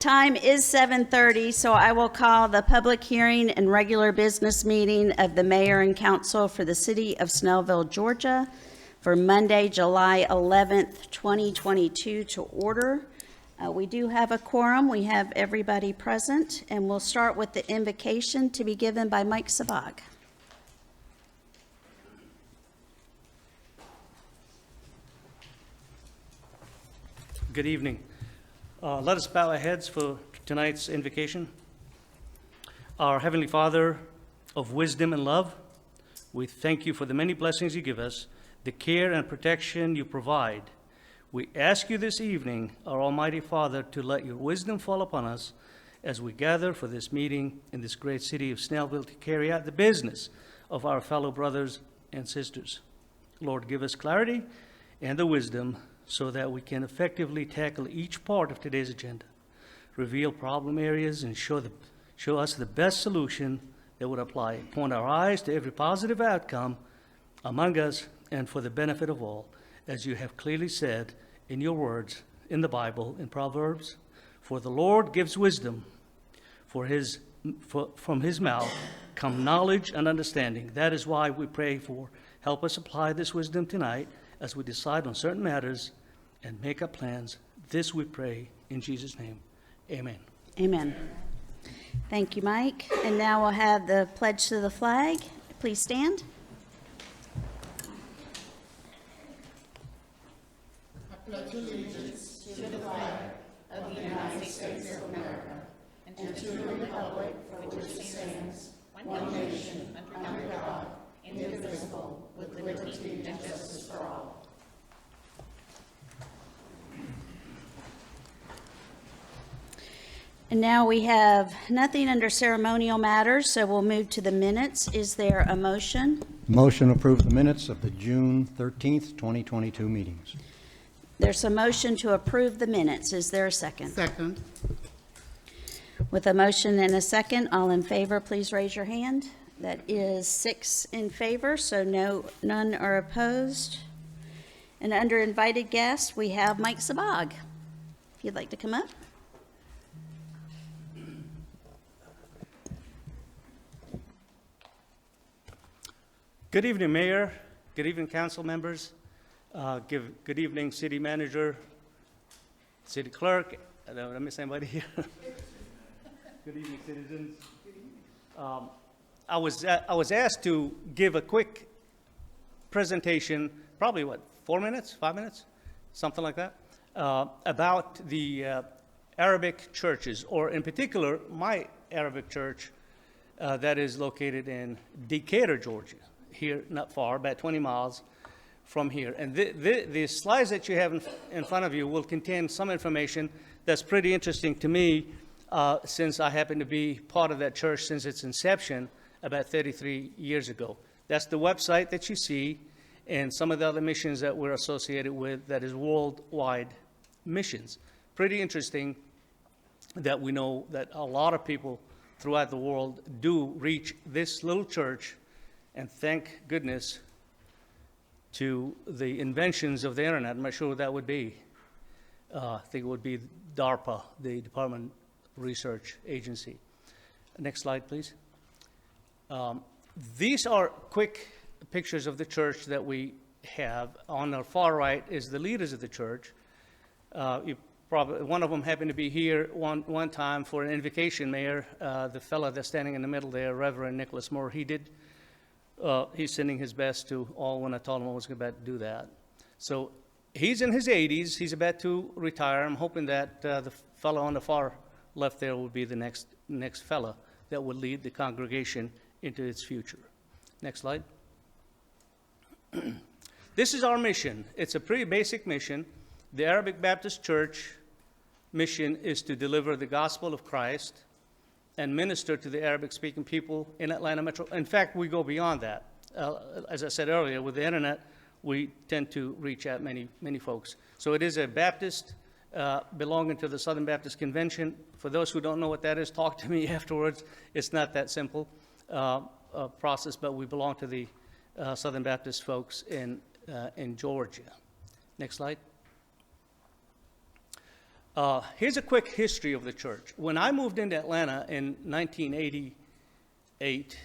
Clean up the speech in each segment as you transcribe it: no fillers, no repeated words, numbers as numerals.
Time is 7:30, so I will call the public hearing and regular business meeting of the mayor and council for the city of Snellville, Georgia, for Monday, July 11th, 2022 to order. We do have a quorum. We have everybody present, and we'll start with the invocation to be given by Mike Sabag. Good evening. Let us bow our heads for tonight's invocation. Our Heavenly Father of wisdom and love, we thank you for the many blessings you give us, the care and protection you provide. We ask you this evening, our Almighty Father, to let your wisdom fall upon us as we gather for this meeting in this great city of Snellville to carry out the business of our fellow brothers and sisters. Lord, give us clarity and the wisdom so that we can effectively tackle each part of today's agenda, reveal problem areas, and show us the best solution that would apply. Point our eyes to every positive outcome among us and for the benefit of all, as you have clearly said in your words in the Bible, in Proverbs, for the Lord gives wisdom, from his mouth come knowledge and understanding. That is why we pray for, help us apply this wisdom tonight as we decide on certain matters and make up plans. This we pray in Jesus' name. Amen. Amen. Thank you, Mike. And now we'll have the pledge to the flag. Please stand. I pledge allegiance to the flag of the United States of America and to the republic for which it stands, one nation, under God, indivisible, with liberty and justice for all. And now we have nothing under ceremonial matters, so we'll move to the minutes. Is there a motion? Motion to approve the minutes of the June 13th, 2022 meetings. There's a motion to approve the minutes. Is there a second? Second. With a motion and a second, all in favor, please raise your hand. That is 6 in favor, so none are opposed. And under invited guests, we have Mike Sabag. If you'd like to come up. Good evening, Mayor. Good evening, council members. Good evening, City Manager, City Clerk. I don't miss anybody here. Good evening, citizens. I was asked to give a quick presentation, probably 4 minutes, 5 minutes, something like that, about the Arabic churches, or in particular, my Arabic church that is located in Decatur, Georgia. Here, not far, about 20 miles from here. And the slides that you have in front of you will contain some information that's pretty interesting to me, since I happen to be part of that church since its inception about 33 years ago. That's the website that you see, and some of the other missions that we're associated with, that is worldwide missions. Pretty interesting that we know that a lot of people throughout the world do reach this little church. And thank goodness to the inventions of the internet. I'm not sure what that would be. I think it would be DARPA, the Department of Research Agency. Next slide, please. These are quick pictures of the church that we have. On the far right is the leaders of the church. One of them happened to be here one time for an invocation, Mayor. The fellow that's standing in the middle there, Reverend Nicholas Moore, he's sending his best to all when I told him I was about to do that. So he's in his 80s. He's about to retire. I'm hoping that the fellow on the far left there will be the next fellow that will lead the congregation into its future. Next slide. This is our mission. It's a pretty basic mission. The Arabic Baptist Church mission is to deliver the gospel of Christ and minister to the Arabic-speaking people in Atlanta Metro. In fact, we go beyond that. As I said earlier, with the internet, we tend to reach out many folks. So it is a Baptist belonging to the Southern Baptist Convention. For those who don't know what that is, talk to me afterwards. It's not that simple process, but we belong to the Southern Baptist folks in Georgia. Next slide. Here's a quick history of the church. When I moved into Atlanta in 1988,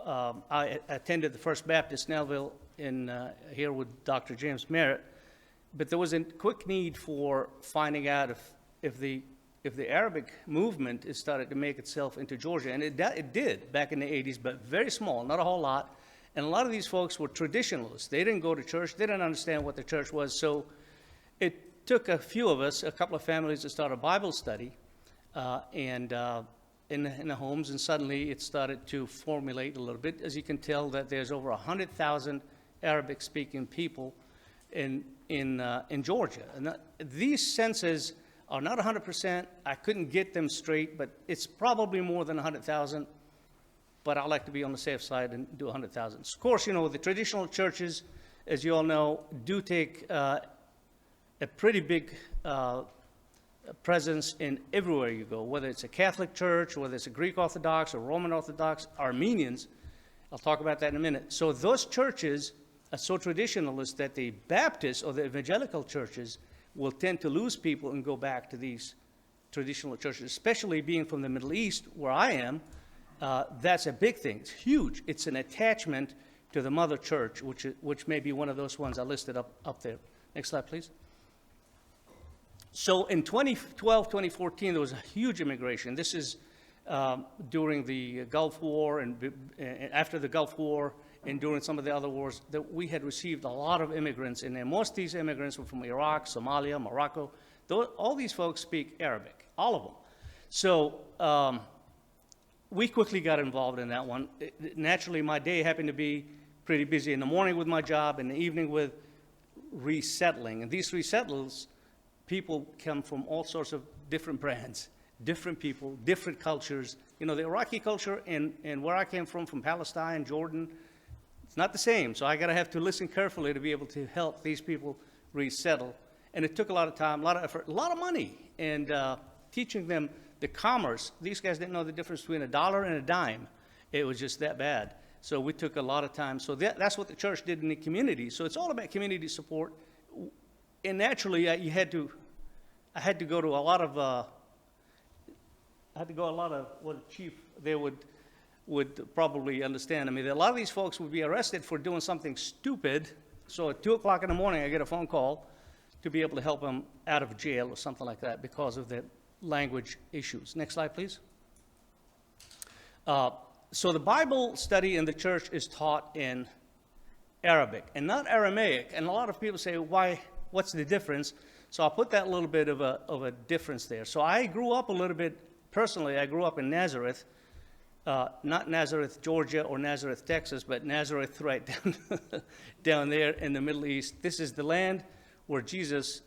I attended the First Baptist Snellville here with Dr. James Merritt, but there was a quick need for finding out if the Arabic movement has started to make itself into Georgia, and it did back in the 80s, but very small, not a whole lot. And a lot of these folks were traditionalists. They didn't go to church. They didn't understand what the church was. So it took a few of us, a couple of families, to start a Bible study in the homes, and suddenly it started to formulate a little bit. As you can tell, that there's over 100,000 Arabic-speaking people in Georgia. And these census are not 100%. I couldn't get them straight, but it's probably more than 100,000. But I like to be on the safe side and do 100,000. Of course, the traditional churches, as you all know, do take a pretty big presence in everywhere you go, whether it's a Catholic church, whether it's a Greek Orthodox or Roman Orthodox, Armenians. I'll talk about that in a minute. So those churches are so traditionalist that the Baptist or the evangelical churches will tend to lose people and go back to these traditional churches, especially being from the Middle East, where I am. That's a big thing. It's huge. It's an attachment to the mother church, which may be one of those ones I listed up there. Next slide, please. So in 2012, 2014, there was a huge immigration. This is during the Gulf War and after the Gulf War and during some of the other wars that we had received a lot of immigrants in there. Most of these immigrants were from Iraq, Somalia, Morocco. All these folks speak Arabic, all of them. So we quickly got involved in that one. Naturally, my day happened to be pretty busy in the morning with my job, in the evening with resettling. And these resettlers, people come from all sorts of different brands, different people, different cultures. The Iraqi culture and where I came from Palestine, Jordan, it's not the same. So I have to listen carefully to be able to help these people resettle. And it took a lot of time, a lot of effort, a lot of money, and teaching them the commerce. These guys didn't know the difference between a dollar and a dime. It was just that bad. So we took a lot of time. So that's what the church did in the community. So it's all about community support. And naturally, I had to go to a lot of what Chief there would probably understand. I mean, a lot of these folks would be arrested for doing something stupid. So at 2 o'clock in the morning, I get a phone call to be able to help them out of jail or something like that because of the language issues. Next slide, please. So the Bible study in the church is taught in Arabic and not Aramaic. And a lot of people say, what's the difference? So I'll put that little bit of a difference there. So I grew up a little bit, personally, I grew up in Nazareth, not Nazareth, Georgia, or Nazareth, Texas, but Nazareth right down there in the Middle East. This is the land where Jesus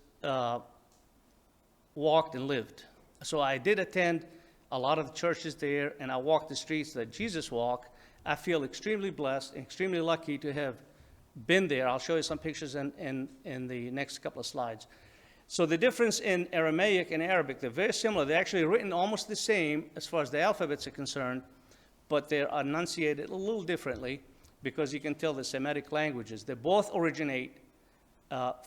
walked and lived. So I did attend a lot of the churches there, and I walked the streets that Jesus walked. I feel extremely blessed, extremely lucky to have been there. I'll show you some pictures in the next couple of slides. So the difference in Aramaic and Arabic, they're very similar. They're actually written almost the same as far as the alphabets are concerned, but they're enunciated a little differently because you can tell the Semitic languages. They both originate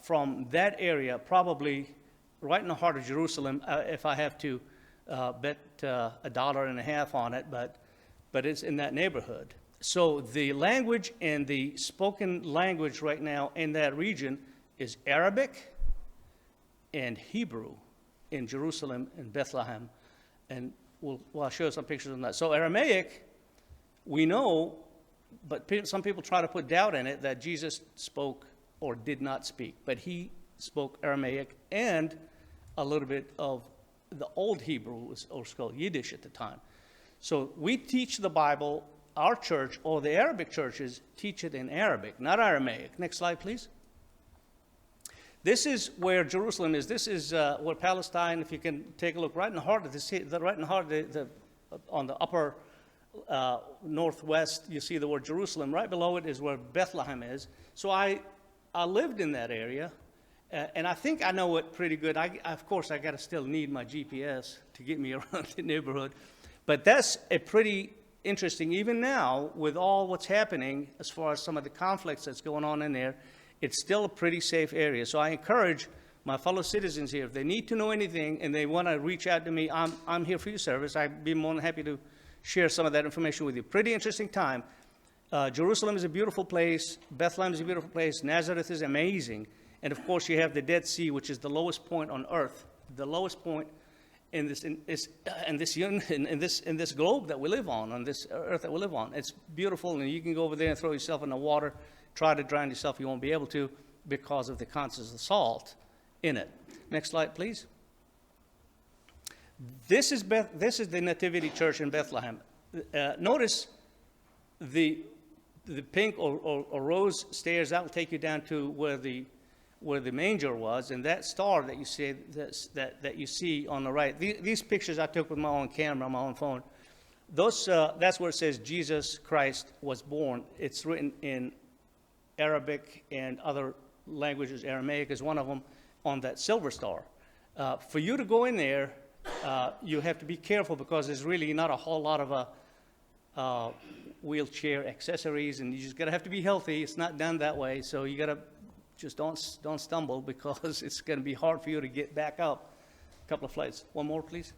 from that area, probably right in the heart of Jerusalem, if I have to bet $1.50 on it, but it's in that neighborhood. So the language and the spoken language right now in that region is Arabic and Hebrew in Jerusalem and Bethlehem. And I'll show you some pictures on that. So Aramaic, we know, but some people try to put doubt in it that Jesus spoke or did not speak. But he spoke Aramaic and a little bit of the old Hebrew, or was called Yiddish at the time. So we teach the Bible, our church, or the Arabic churches, teach it in Arabic, not Aramaic. Next slide, please. This is where Jerusalem is. This is where Palestine, if you can take a look, right in the heart of the city, right in the heart of on the upper northwest, you see the word Jerusalem. Right below it is where Bethlehem is. So I lived in that area, and I think I know it pretty good. Of course, I got to still need my GPS to get me around the neighborhood. But that's a pretty interesting, even now, with all what's happening as far as some of the conflicts that's going on in there, it's still a pretty safe area. So I encourage my fellow citizens here, if they need to know anything and they want to reach out to me, I'm here for your service. I'd be more than happy to share some of that information with you. Pretty interesting time. Jerusalem is a beautiful place. Bethlehem is a beautiful place. Nazareth is amazing. And of course, you have the Dead Sea, which is the lowest point on earth, the lowest point in this globe that we live on this earth that we live on. It's beautiful, and you can go over there and throw yourself in the water, try to drown yourself. You won't be able to because of the content of salt in it. Next slide, please. This is the Nativity Church in Bethlehem. Notice the pink or rose stairs. That will take you down to where the manger was, and that star that you see that you see on the right. These pictures I took with my own camera, my own phone. That's where it says Jesus Christ was born. It's written in Arabic and other languages. Aramaic is one of them on that silver star. For you to go in there, you have to be careful because there's really not a whole lot of wheelchair accessories, and you just gotta have to be healthy. It's not done that way, so you gotta just don't stumble because it's gonna be hard for you to get back up a couple of flights. One more, please.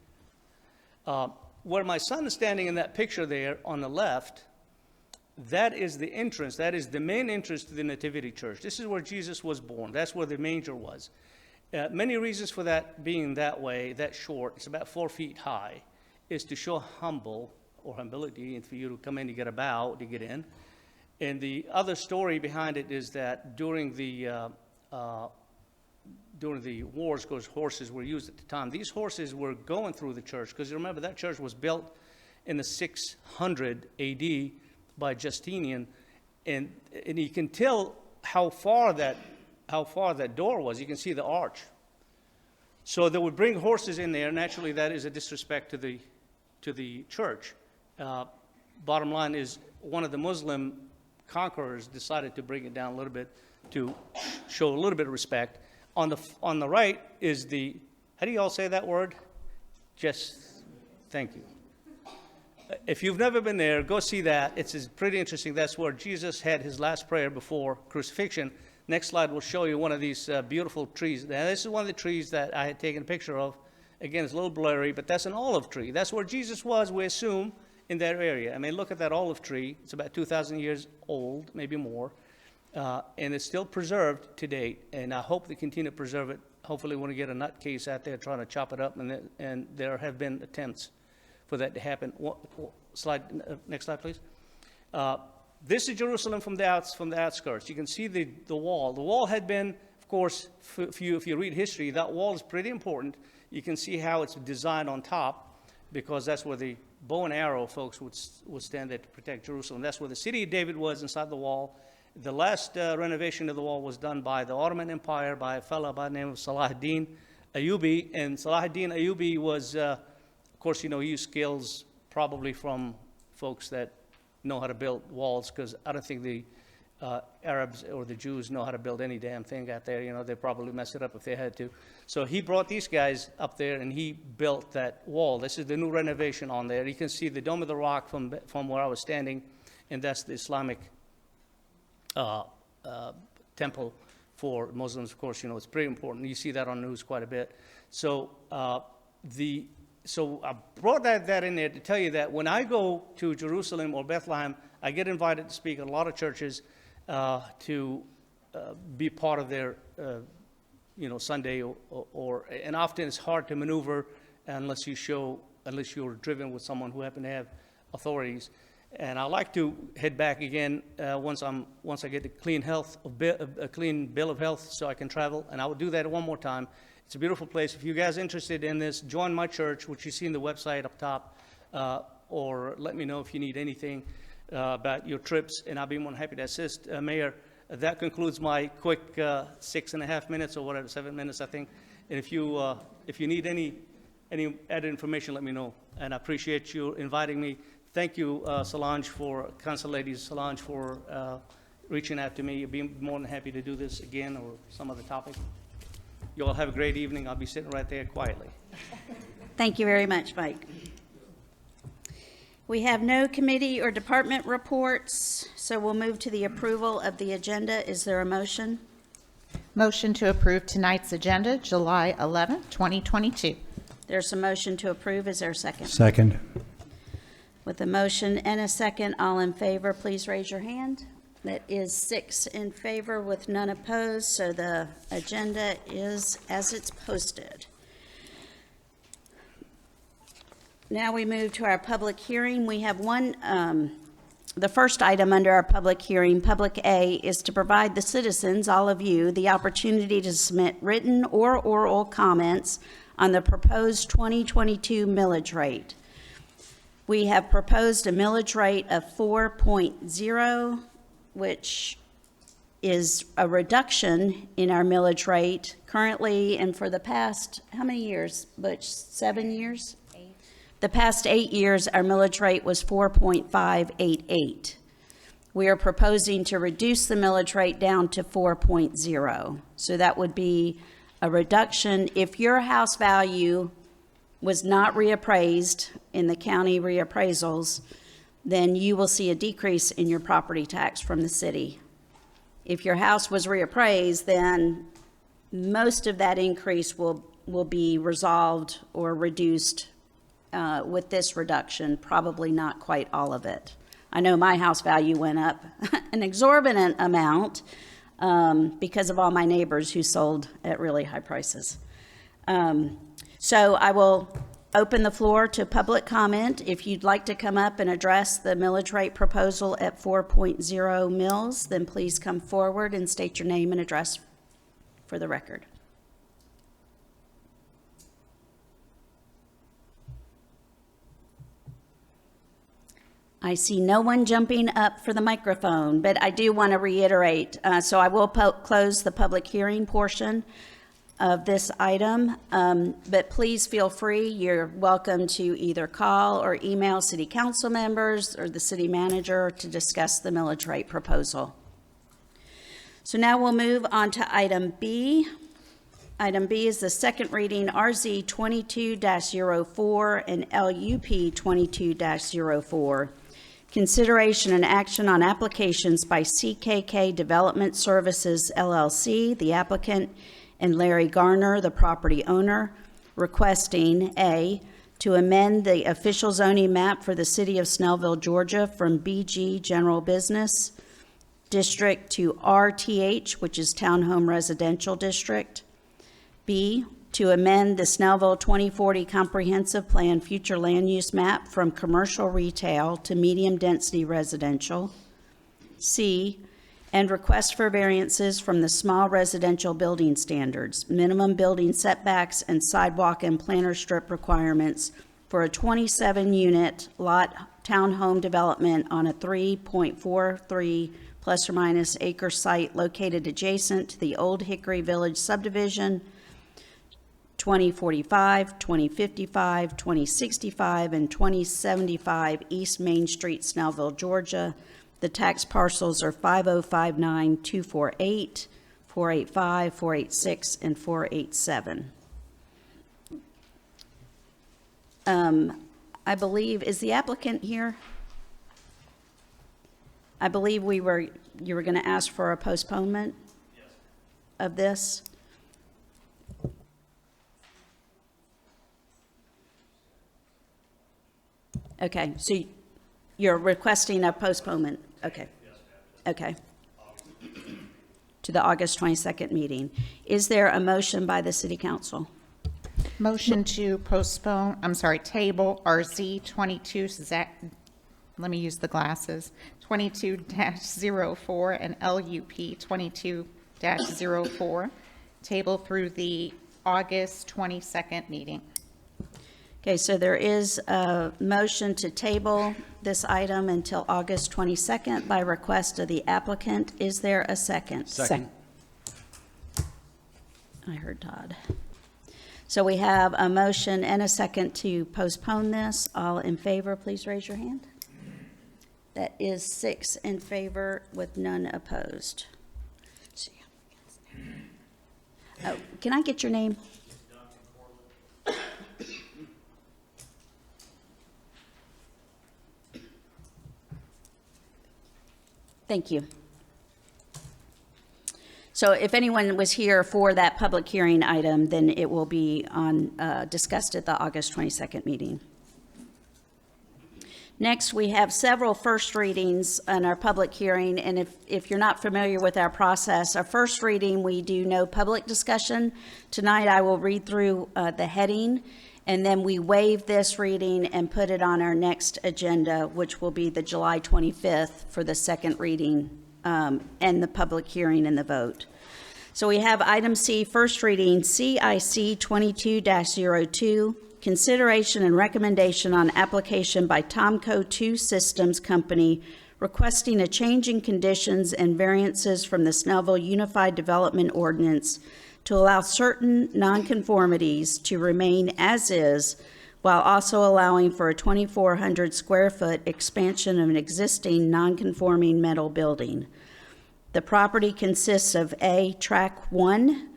Where my son is standing in that picture there on the left, that is the entrance. That is the main entrance to the Nativity Church. This is where Jesus was born. That's where the manger was. Many reasons for that being that way, that short. It's about 4 feet high, is to show humility, and for you to come in, you get a bow to get in. And the other story behind it is that during the wars, because horses were used at the time, these horses were going through the church, because remember that church was built in the 600 AD by Justinian, and you can tell how far that door was. You can see the arch. So they would bring horses in there. Naturally, that is a disrespect to the church. Bottom line is, one of the Muslim conquerors decided to bring it down a little bit to show a little bit of respect. On the right is how do you all say that word? Thank you. If you've never been there, go see that. It's pretty interesting. That's where Jesus had his last prayer before crucifixion. Next slide will show you one of these beautiful trees. Now, this is one of the trees that I had taken a picture of. Again, it's a little blurry, but that's an olive tree. That's where Jesus was, we assume, in that area. I mean, look at that olive tree. It's about 2,000 years old, maybe more, and it's still preserved to date, and I hope they continue to preserve it. Hopefully, when we get a nutcase out there trying to chop it up, and there have been attempts for that to happen. Next slide, please. This is Jerusalem from the outskirts. You can see the wall. The wall had been, of course, if you read history, that wall is pretty important. You can see how it's designed on top, because that's where the bow and arrow folks would stand there to protect Jerusalem. That's where the city of David was, inside the wall. The last renovation of the wall was done by the Ottoman Empire by a fellow by the name of Salahuddin Ayyubi. And Salahuddin Ayyubi was, of course, he used skills probably from folks that know how to build walls, because I don't think the Arabs or the Jews know how to build any damn thing out there. They probably mess it up if they had to. So he brought these guys up there, and he built that wall. This is the new renovation on there. You can see the Dome of the Rock from where I was standing, and that's the Islamic temple for Muslims. Of course, it's pretty important. You see that on the news quite a bit. So So I brought that in there to tell you that when I go to Jerusalem or Bethlehem, I get invited to speak at a lot of churches to be part of their, Sunday, and often it's hard to maneuver unless you're driven with someone who happen to have authorities. And I like to head back again once I get a clean bill of health, so I can travel. And I will do that one more time. It's a beautiful place. If you guys are interested in this, join my church, which you see in the website up top, or let me know if you need anything about your trips, and I'll be more than happy to assist. Mayor, that concludes my quick 6.5 minutes or whatever, 7 minutes, I think. And if you need any added information, let me know. And I appreciate you inviting me. Thank you, Council Lady Solange, for reaching out to me. I'd be more than happy to do this again or some other topic. You all have a great evening. I'll be sitting right there quietly. Thank you very much, Mike. We have no committee or department reports, so we'll move to the approval of the agenda. Is there a motion? Motion to approve tonight's agenda, July 11th, 2022. There's a motion to approve. Is there a second? Second. With a motion and a second, all in favor, please raise your hand. That is 6 in favor with none opposed, so the agenda is as it's posted. Now we move to our public hearing. We have the first item under our public hearing, Public A, is to provide the citizens, all of you, the opportunity to submit written or oral comments on the proposed 2022 millage rate. We have proposed a millage rate of 4.0, which is a reduction in our millage rate currently and for the past, how many years, Butch? 7 years? 8. The past 8 years, our millage rate was 4.588. We are proposing to reduce the millage rate down to 4.0. So that would be a reduction. If your house value was not reappraised in the county reappraisals, then you will see a decrease in your property tax from the city. If your house was reappraised, then most of that increase will be resolved or reduced with this reduction, probably not quite all of it. I know my house value went up an exorbitant amount because of all my neighbors who sold at really high prices. So I will open the floor to public comment. If you'd like to come up and address the millage rate proposal at 4.0 mils, then please come forward and state your name and address for the record. I see no one jumping up for the microphone, but I do want to reiterate, so I will close the public hearing portion of this item, but please feel free. You're welcome to either call or email city council members or the city manager to discuss the millage rate proposal. So now we'll move on to item B. Item B is the second reading RZ 22-04 and LUP 22-04. Consideration and action on applications by CKK Development Services LLC, the applicant, and Larry Garner, the property owner, requesting A, to amend the official zoning map for the city of Snellville, Georgia from BG General Business District to RTH, which is Townhome Residential District. B, to amend the Snellville 2040 Comprehensive Plan Future Land Use Map from commercial retail to medium-density residential. C, and request for variances from the small residential building standards, minimum building setbacks, and sidewalk and planter strip requirements for a 27-unit lot townhome development on a 3.43 plus or minus acre site located adjacent to the Old Hickory Village subdivision, 2045, 2055, 2065, and 2075 East Main Street, Snellville, Georgia. The tax parcels are 5059248, 485, 486, and 487. I believe, is the applicant here? I believe you were going to ask for a postponement of this. Okay, so you're requesting a postponement. Okay. Okay. To the August 22nd meeting. Is there a motion by the city council? Motion to postpone, table RZ 22, let me use the glasses, 22-04 and LUP 22-04, table through the August 22nd meeting. Okay, so there is a motion to table this item until August 22nd by request of the applicant. Is there a second? Second. I heard Todd. So we have a motion and a second to postpone this. All in favor, please raise your hand. That is 6 in favor with none opposed. Oh, can I get your name? Thank you. So if anyone was here for that public hearing item, then it will be discussed at the August 22nd meeting. Next, we have several first readings on our public hearing, and if you're not familiar with our process, our first reading, we do no public discussion. Tonight, I will read through the heading, and then we waive this reading and put it on our next agenda, which will be the July 25th for the second reading and the public hearing and the vote. So we have item C, first reading, CIC 22-02, consideration and recommendation on application by Tomco 2 Systems Company requesting a change in conditions and variances from the Snellville Unified Development Ordinance to allow certain nonconformities to remain as is, while also allowing for a 2,400 square foot expansion of an existing nonconforming metal building. The property consists of A, Track 1,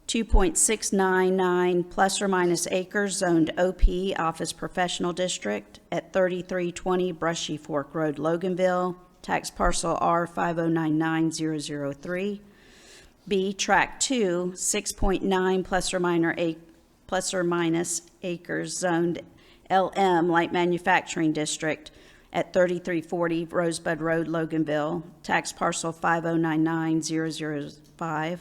2.699 plus or minus acres zoned OP Office Professional District at 3320 Brushy Fork Road, Loganville, tax parcel R5099003. B, Track 2, 6.9 plus or minus acres zoned LM Light Manufacturing District at 3340 Rosebud Road, Loganville, tax parcel 5099005.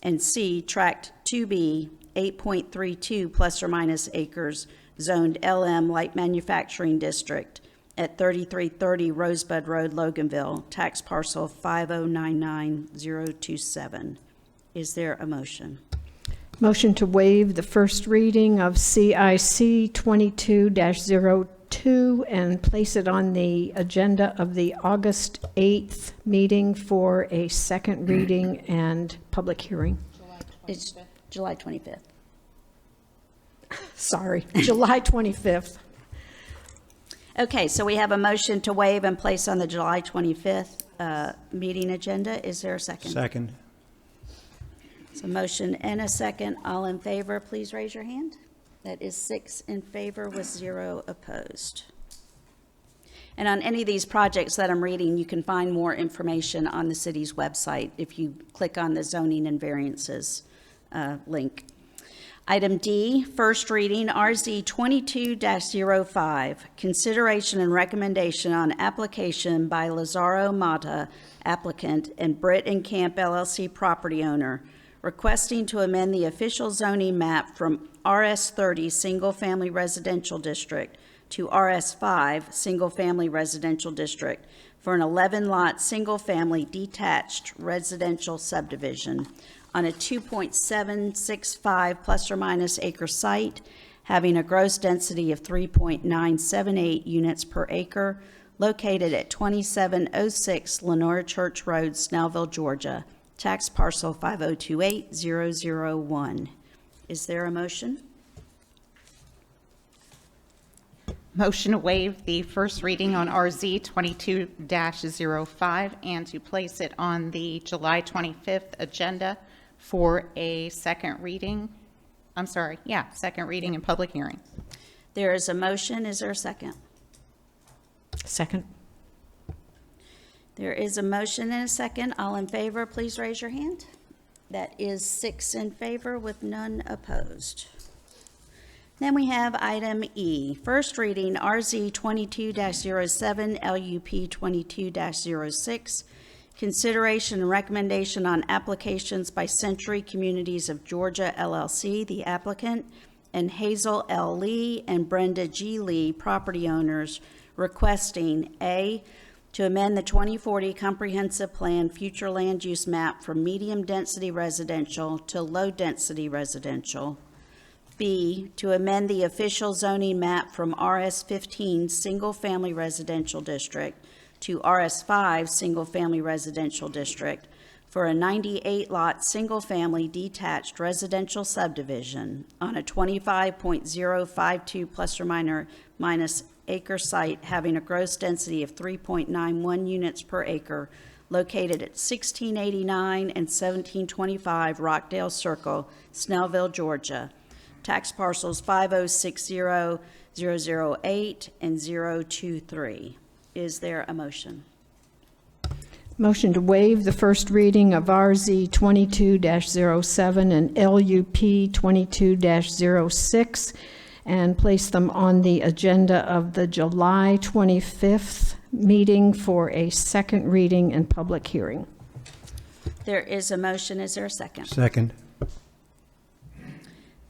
And C, Tract 2B, 8.32 plus or minus acres, zoned LM Light Manufacturing District at 3330 Rosebud Road, Loganville, tax parcel 5099027. Is there a motion? Motion to waive the first reading of CIC 22-02 and place it on the agenda of the August 8th meeting for a second reading and public hearing. It's July 25th. Sorry, July 25th. Okay, so we have a motion to waive and place on the July 25th meeting agenda. Is there a second? Second. So motion and a second. All in favor, please raise your hand. That is 6 in favor with 0 opposed. And on any of these projects that I'm reading, you can find more information on the city's website if you click on the zoning and variances link. Item D, first reading, RZ 22-05, consideration and recommendation on application by Lazaro Mata, applicant, and Britt and Camp LLC property owner, requesting to amend the official zoning map from RS30 Single Family Residential District to RS5 Single Family Residential District for an 11-lot, single-family detached residential subdivision on a 2.765 plus or minus acre site, having a gross density of 3.978 units per acre, located at 2706 Lenore Church Road, Snellville, Georgia, tax parcel 5028001. Is there a motion? Motion to waive the first reading on RZ 22-05 and to place it on the July 25th agenda for a second reading. Second reading and public hearing. There is a motion. Is there a second? Second. There is a motion and a second. All in favor, please raise your hand. That is 6 in favor with none opposed. Then we have item E, first reading, RZ 22-07, LUP 22-06, consideration and recommendation on applications by Century Communities of Georgia LLC, the applicant, and Hazel L. Lee and Brenda G. Lee, property owners, requesting A, to amend the 2040 Comprehensive Plan future land use map from medium-density residential to low-density residential. B, to amend the official zoning map from RS15 Single Family Residential District to RS5 Single Family Residential District for a 98-lot, single-family detached residential subdivision on a 25.052 plus or minus acre site having a gross density of 3.91 units per acre, located at 1689 and 1725 Rockdale Circle, Snellville, Georgia. Tax parcels 5060008 and 023. Is there a motion? Motion to waive the first reading of RZ 22-07 and LUP 22-06 and place them on the agenda of the July 25th meeting for a second reading and public hearing. There is a motion. Is there a second? Second.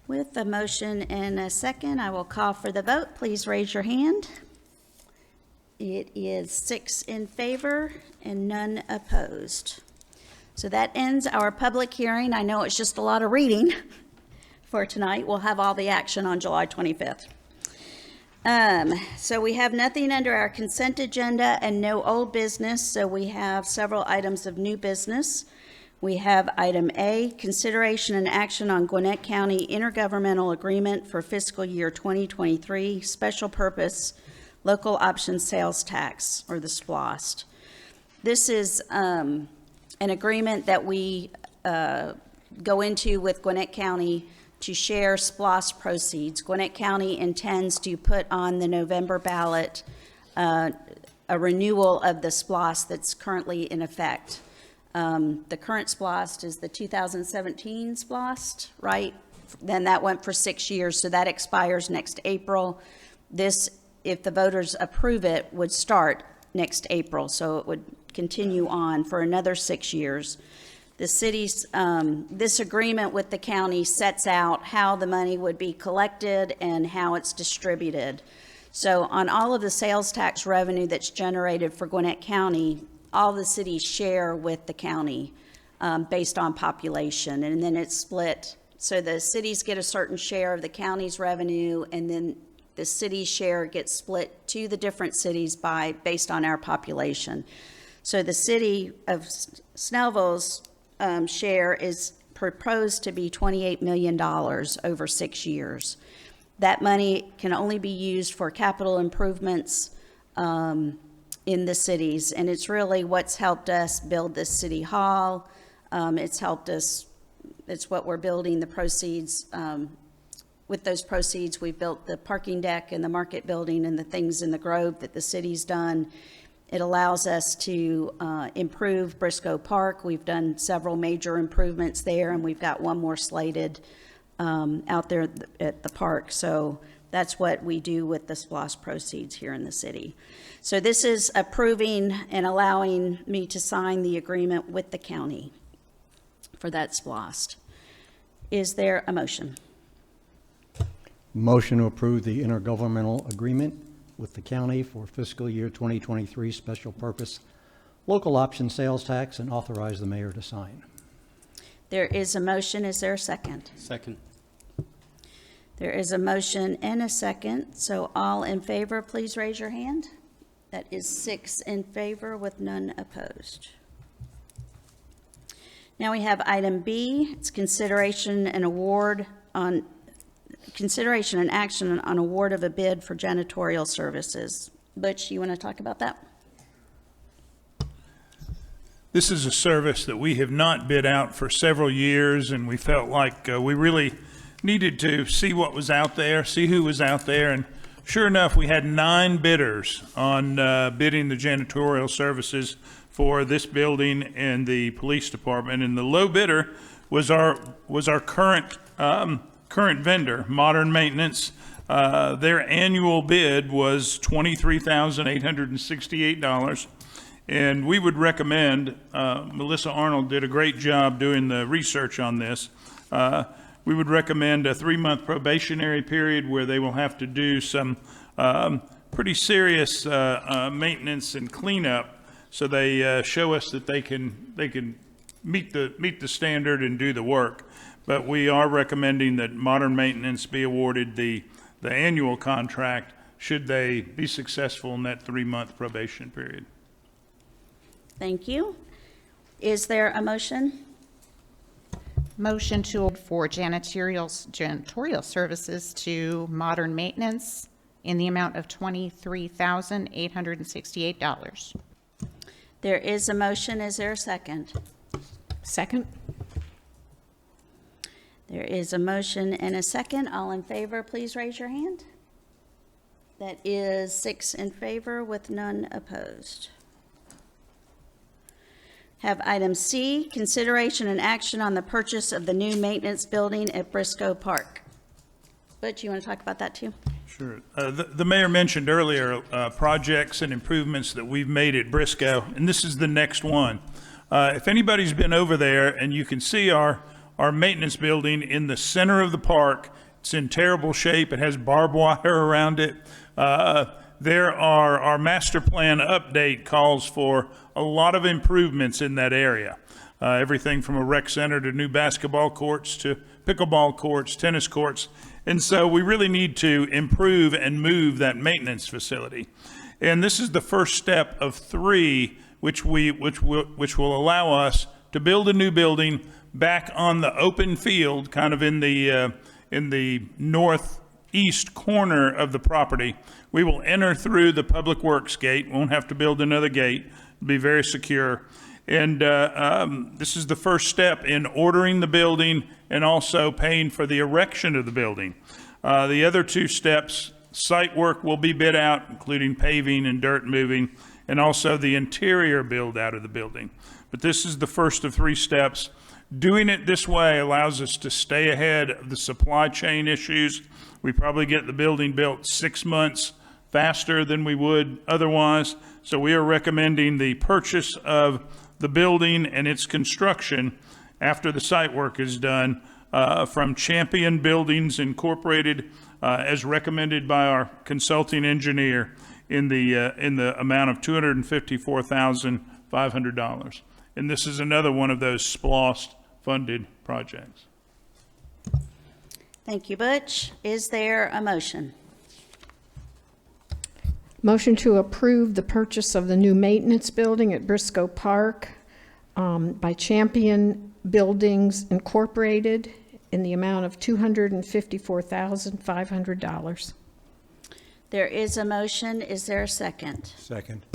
With a motion and a second, I will call for the vote. Please raise your hand. It is 6 in favor and none opposed. So that ends our public hearing. I know it's just a lot of reading for tonight. We'll have all the action on July 25th. So we have nothing under our consent agenda and no old business, so we have several items of new business. We have item A, consideration and action on Gwinnett County intergovernmental agreement for fiscal year 2023, special purpose local option sales tax, or the SPLOST. This is an agreement that we go into with Gwinnett County to share SPLOST proceeds. Gwinnett County intends to put on the November ballot a renewal of the SPLOST that's currently in effect. The current SPLOST is the 2017 SPLOST, right? Then that went for 6 years, so that expires next April. This, if the voters approve it, would start next April, so it would continue on for another 6 years. The city's, this agreement with the county sets out how the money would be collected and how it's distributed. So on all of the sales tax revenue that's generated for Gwinnett County, all the cities share with the county based on population, and then it's split. So the cities get a certain share of the county's revenue, and then the city's share gets split to the different cities based on our population. So the city of Snellville's share is proposed to be $28 million over 6 years. That money can only be used for capital improvements in the cities, and it's really what's helped us build this city hall. It's helped us, it's what we're building the proceeds. With those proceeds, we've built the parking deck and the market building and the things in the Grove that the city's done. It allows us to improve Briscoe Park. We've done several major improvements there, and we've got one more slated out there at the park. So that's what we do with the SPLOST proceeds here in the city. So this is approving and allowing me to sign the agreement with the county for that SPLOST. Is there a motion? Motion to approve the intergovernmental agreement with the county for fiscal year 2023 special purpose local option sales tax and authorize the mayor to sign. There is a motion. Is there a second? Second. There is a motion and a second. So all in favor, please raise your hand. That is 6 in favor with none opposed. Now we have item B. It's consideration and action on award of a bid for janitorial services. Butch, you want to talk about that? This is a service that we have not bid out for several years, and we felt like we really needed to see what was out there, see who was out there, and sure enough, we had 9 bidders on bidding the janitorial services for this building and the police department, and the low bidder was our current vendor, Modern Maintenance. Their annual bid was $23,868, and we would recommend, Melissa Arnold did a great job doing the research on this. We would recommend a 3-month probationary period where they will have to do some pretty serious maintenance and cleanup, so they show us that they can meet the standard and do the work. But we are recommending that Modern Maintenance be awarded the annual contract should they be successful in that 3-month probation period. Thank you. Is there a motion? Motion to for janitorial services to Modern Maintenance in the amount of $23,868. There is a motion. Is there a second? Second. There is a motion and a second. All in favor, please raise your hand. That is 6 in favor with none opposed. Have item C, consideration and action on the purchase of the new maintenance building at Briscoe Park. Butch, you want to talk about that too? Sure. The mayor mentioned earlier projects and improvements that we've made at Briscoe, and this is the next one. If anybody's been over there, and you can see our maintenance building in the center of the park, it's in terrible shape. It has barbed wire around it. Our master plan update calls for a lot of improvements in that area. Everything from a rec center to new basketball courts to pickleball courts, tennis courts. And so we really need to improve and move that maintenance facility. And this is the first step of 3, which will allow us to build a new building back on the open field, kind of in the northeast corner of the property. We will enter through the Public Works gate. Won't have to build another gate. It'll be very secure. And this is the first step in ordering the building and also paying for the erection of the building. The other 2 steps, site work will be bid out, including paving and dirt moving, and also the interior build out of the building. But this is the first of 3 steps. Doing it this way allows us to stay ahead of the supply chain issues. We probably get the building built 6 months faster than we would otherwise. So we are recommending the purchase of the building and its construction after the site work is done from Champion Buildings Incorporated, as recommended by our consulting engineer in the amount of $254,500. And this is another one of those SPLOST funded projects. Thank you, Butch. Is there a motion? Motion to approve the purchase of the new maintenance building at Briscoe Park by Champion Buildings Incorporated in the amount of $254,500. There is a motion. Is there a second? Second.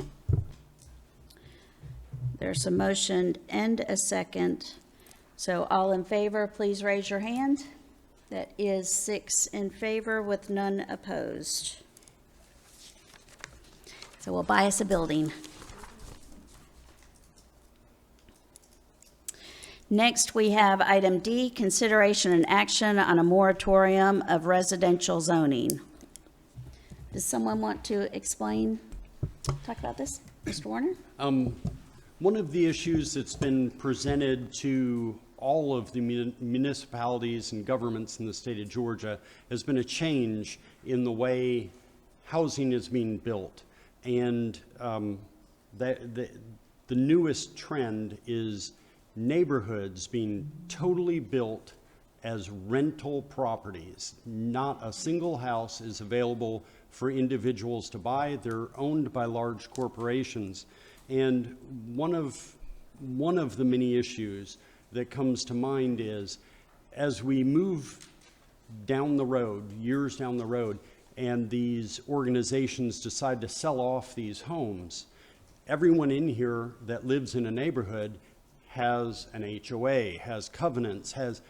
There's a motion and a second. So all in favor, please raise your hand. That is 6 in favor with none opposed. So we'll buy us a building. Next, we have item D, consideration and action on a moratorium of residential zoning. Does someone want to talk about this? Mr. Warner? One of the issues that's been presented to all of the municipalities and governments in the state of Georgia has been a change in the way housing is being built. And the newest trend is neighborhoods being totally built as rental properties. Not a single house is available for individuals to buy. They're owned by large corporations. And one of the many issues that comes to mind is, as we move down the road, years down the road, and these organizations decide to sell off these homes, everyone in here that lives in a neighborhood has an HOA, has covenants, has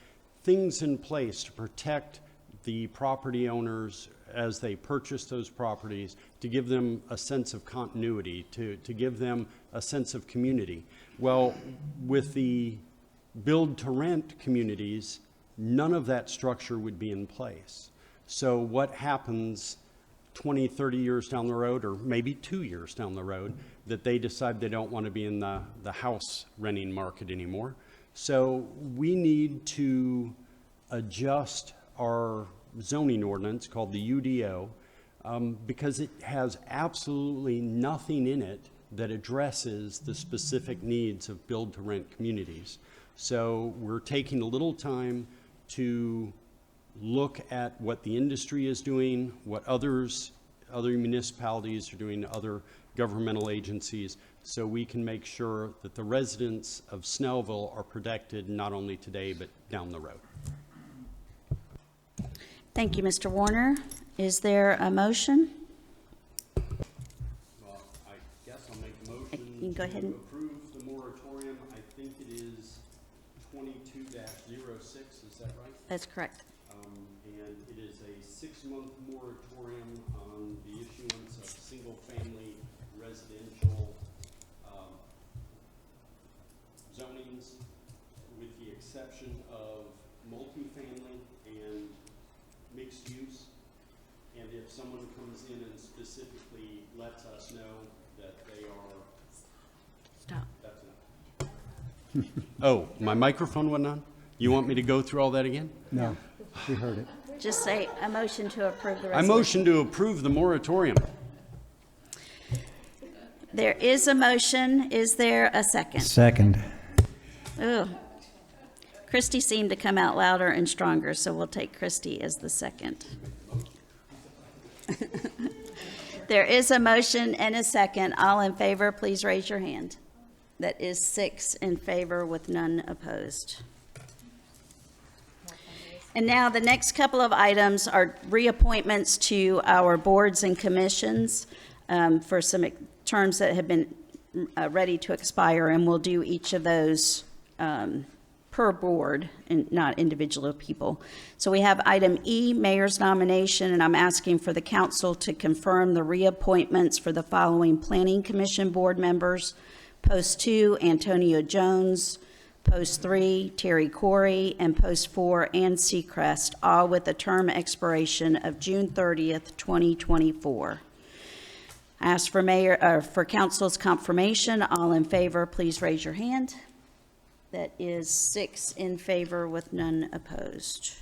things in place to protect the property owners as they purchase those properties, to give them a sense of continuity, to give them a sense of community. Well, with the build-to-rent communities, none of that structure would be in place. So what happens 20, 30 years down the road, or maybe 2 years down the road, that they decide they don't want to be in the house renting market anymore? So we need to adjust our zoning ordinance called the UDO because it has absolutely nothing in it that addresses the specific needs of build-to-rent communities. So we're taking a little time to look at what the industry is doing, what other municipalities are doing, other governmental agencies, so we can make sure that the residents of Snellville are protected not only today but down the road. Thank you, Mr. Warner. Is there a motion? Well, I guess I'll make a motion You can go ahead and- to approve the moratorium. I think it is 22-06, is that right? That's correct. And it is a 6-month moratorium on the issuance of single-family residential buildings, with the exception of multifamily and mixed use. And if someone comes in and specifically lets us know that they are, Stop. that's enough. Oh, my microphone went on? You want me to go through all that again? No, we heard it. Just say a motion to approve the I resolution. motion to approve the moratorium. There is a motion. Is there a second? Second. Ooh. Christie seemed to come out louder and stronger, so we'll take Christie as the second. There is a motion and a second. All in favor, please raise your hand. That is 6 in favor with none opposed. And now the next couple of items are reappointments to our boards and commissions for some terms that have been ready to expire, and we'll do each of those per board and not individual people. So we have item E, mayor's nomination, and I'm asking for the council to confirm the reappointments for the following planning commission board members. Post 2, Antonio Jones. Post 3, Terry Corey, and Post 4, Ann Seacrest, all with a term expiration of June 30th, 2024. I ask for council's confirmation. All in favor, please raise your hand. That is 6 in favor with none opposed.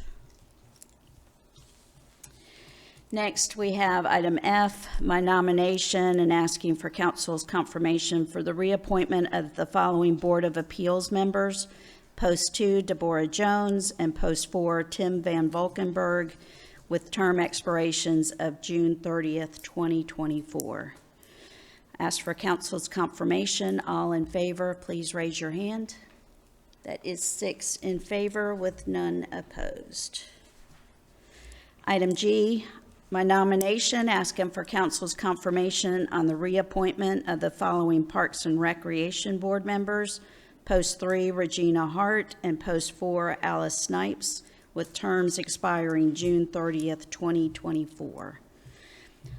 Next, we have item F, my nomination, and asking for council's confirmation for the reappointment of the following Board of Appeals members. Post 2, Deborah Jones, and Post 4, Tim Van Valkenburg, with term expirations of June 30th, 2024. Ask for council's confirmation. All in favor, please raise your hand. That is 6 in favor with none opposed. Item G, my nomination, asking for council's confirmation on the reappointment of the following Parks and Recreation Board members. Post 3, Regina Hart, and Post 4, Alice Snipes, with terms expiring June 30th, 2024.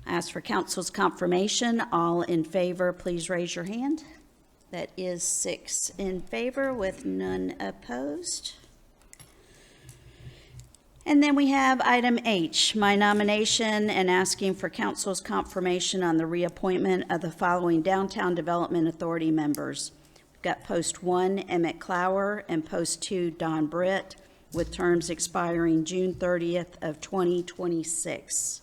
Ask for council's confirmation. All in favor, please raise your hand. That is 6 in favor with none opposed. And then we have item H, my nomination, and asking for council's confirmation on the reappointment of the following Downtown Development Authority members. We've got Post 1, Emmett Clower, and Post 2, Don Britt, with terms expiring June 30th of 2026.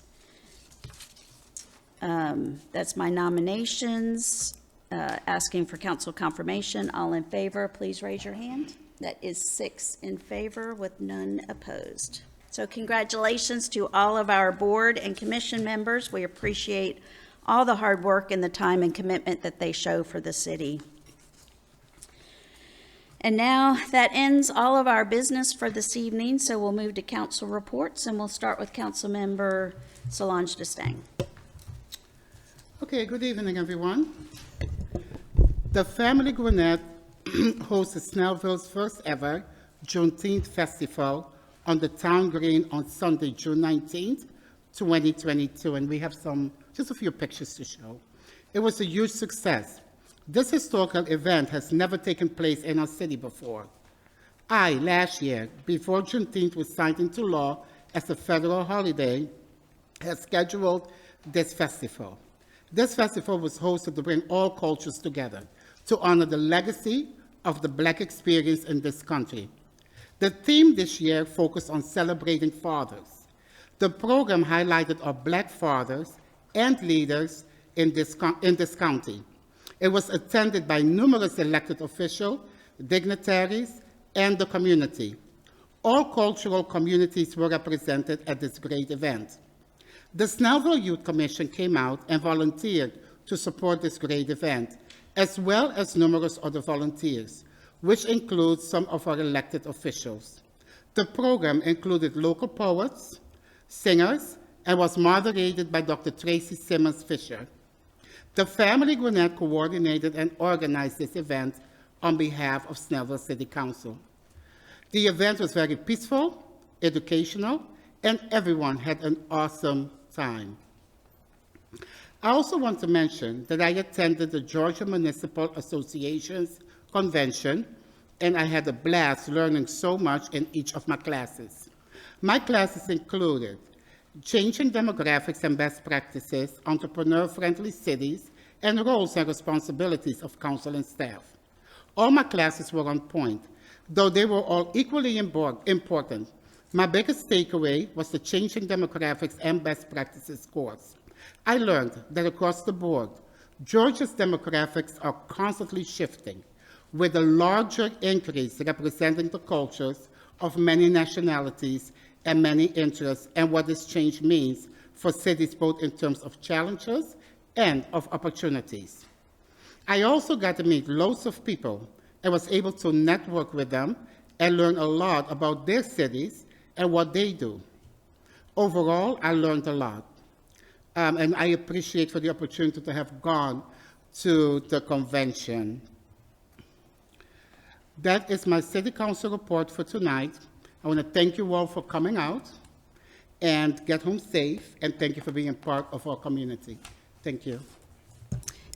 That's my nominations. Asking for council confirmation. All in favor, please raise your hand. That is 6 in favor with none opposed. So congratulations to all of our board and commission members. We appreciate all the hard work and the time and commitment that they show for the city. And now that ends all of our business for this evening, so we'll move to council reports, and we'll start with Councilmember Solange Destang. Okay, good evening, everyone. The family Gwinnett hosted Snellville's first ever Juneteenth Festival on the town green on Sunday, June 19th, 2022, and we have just a few pictures to show. It was a huge success. This historical event has never taken place in our city before. Last year, before Juneteenth was signed into law as a federal holiday, had scheduled this festival. This festival was hosted to bring all cultures together to honor the legacy of the Black experience in this country. The theme this year focused on celebrating fathers. The program highlighted our Black fathers and leaders in this county. It was attended by numerous elected officials, dignitaries, and the community. All cultural communities were represented at this great event. The Snellville Youth Commission came out and volunteered to support this great event, as well as numerous other volunteers, which includes some of our elected officials. The program included local poets, singers, and was moderated by Dr. Tracy Simmons Fisher. The family Gwinnett coordinated and organized this event on behalf of Snellville City Council. The event was very peaceful, educational, and everyone had an awesome time. I also want to mention that I attended the Georgia Municipal Association's convention and I had a blast learning so much in each of my classes. My classes included changing demographics and best practices, entrepreneur-friendly cities, and roles and responsibilities of council and staff. All my classes were on point, though they were all equally important. My biggest takeaway was the changing demographics and best practices course. I learned that across the board, Georgia's demographics are constantly shifting, with a larger increase representing the cultures of many nationalities and many interests, and what this change means for cities both in terms of challenges and of opportunities. I also got to meet loads of people and was able to network with them and learn a lot about their cities and what they do. Overall, I learned a lot. And I appreciate for the opportunity to have gone to the convention. That is my city council report for tonight. I want to thank you all for coming out and get home safe, and thank you for being part of our community. Thank you.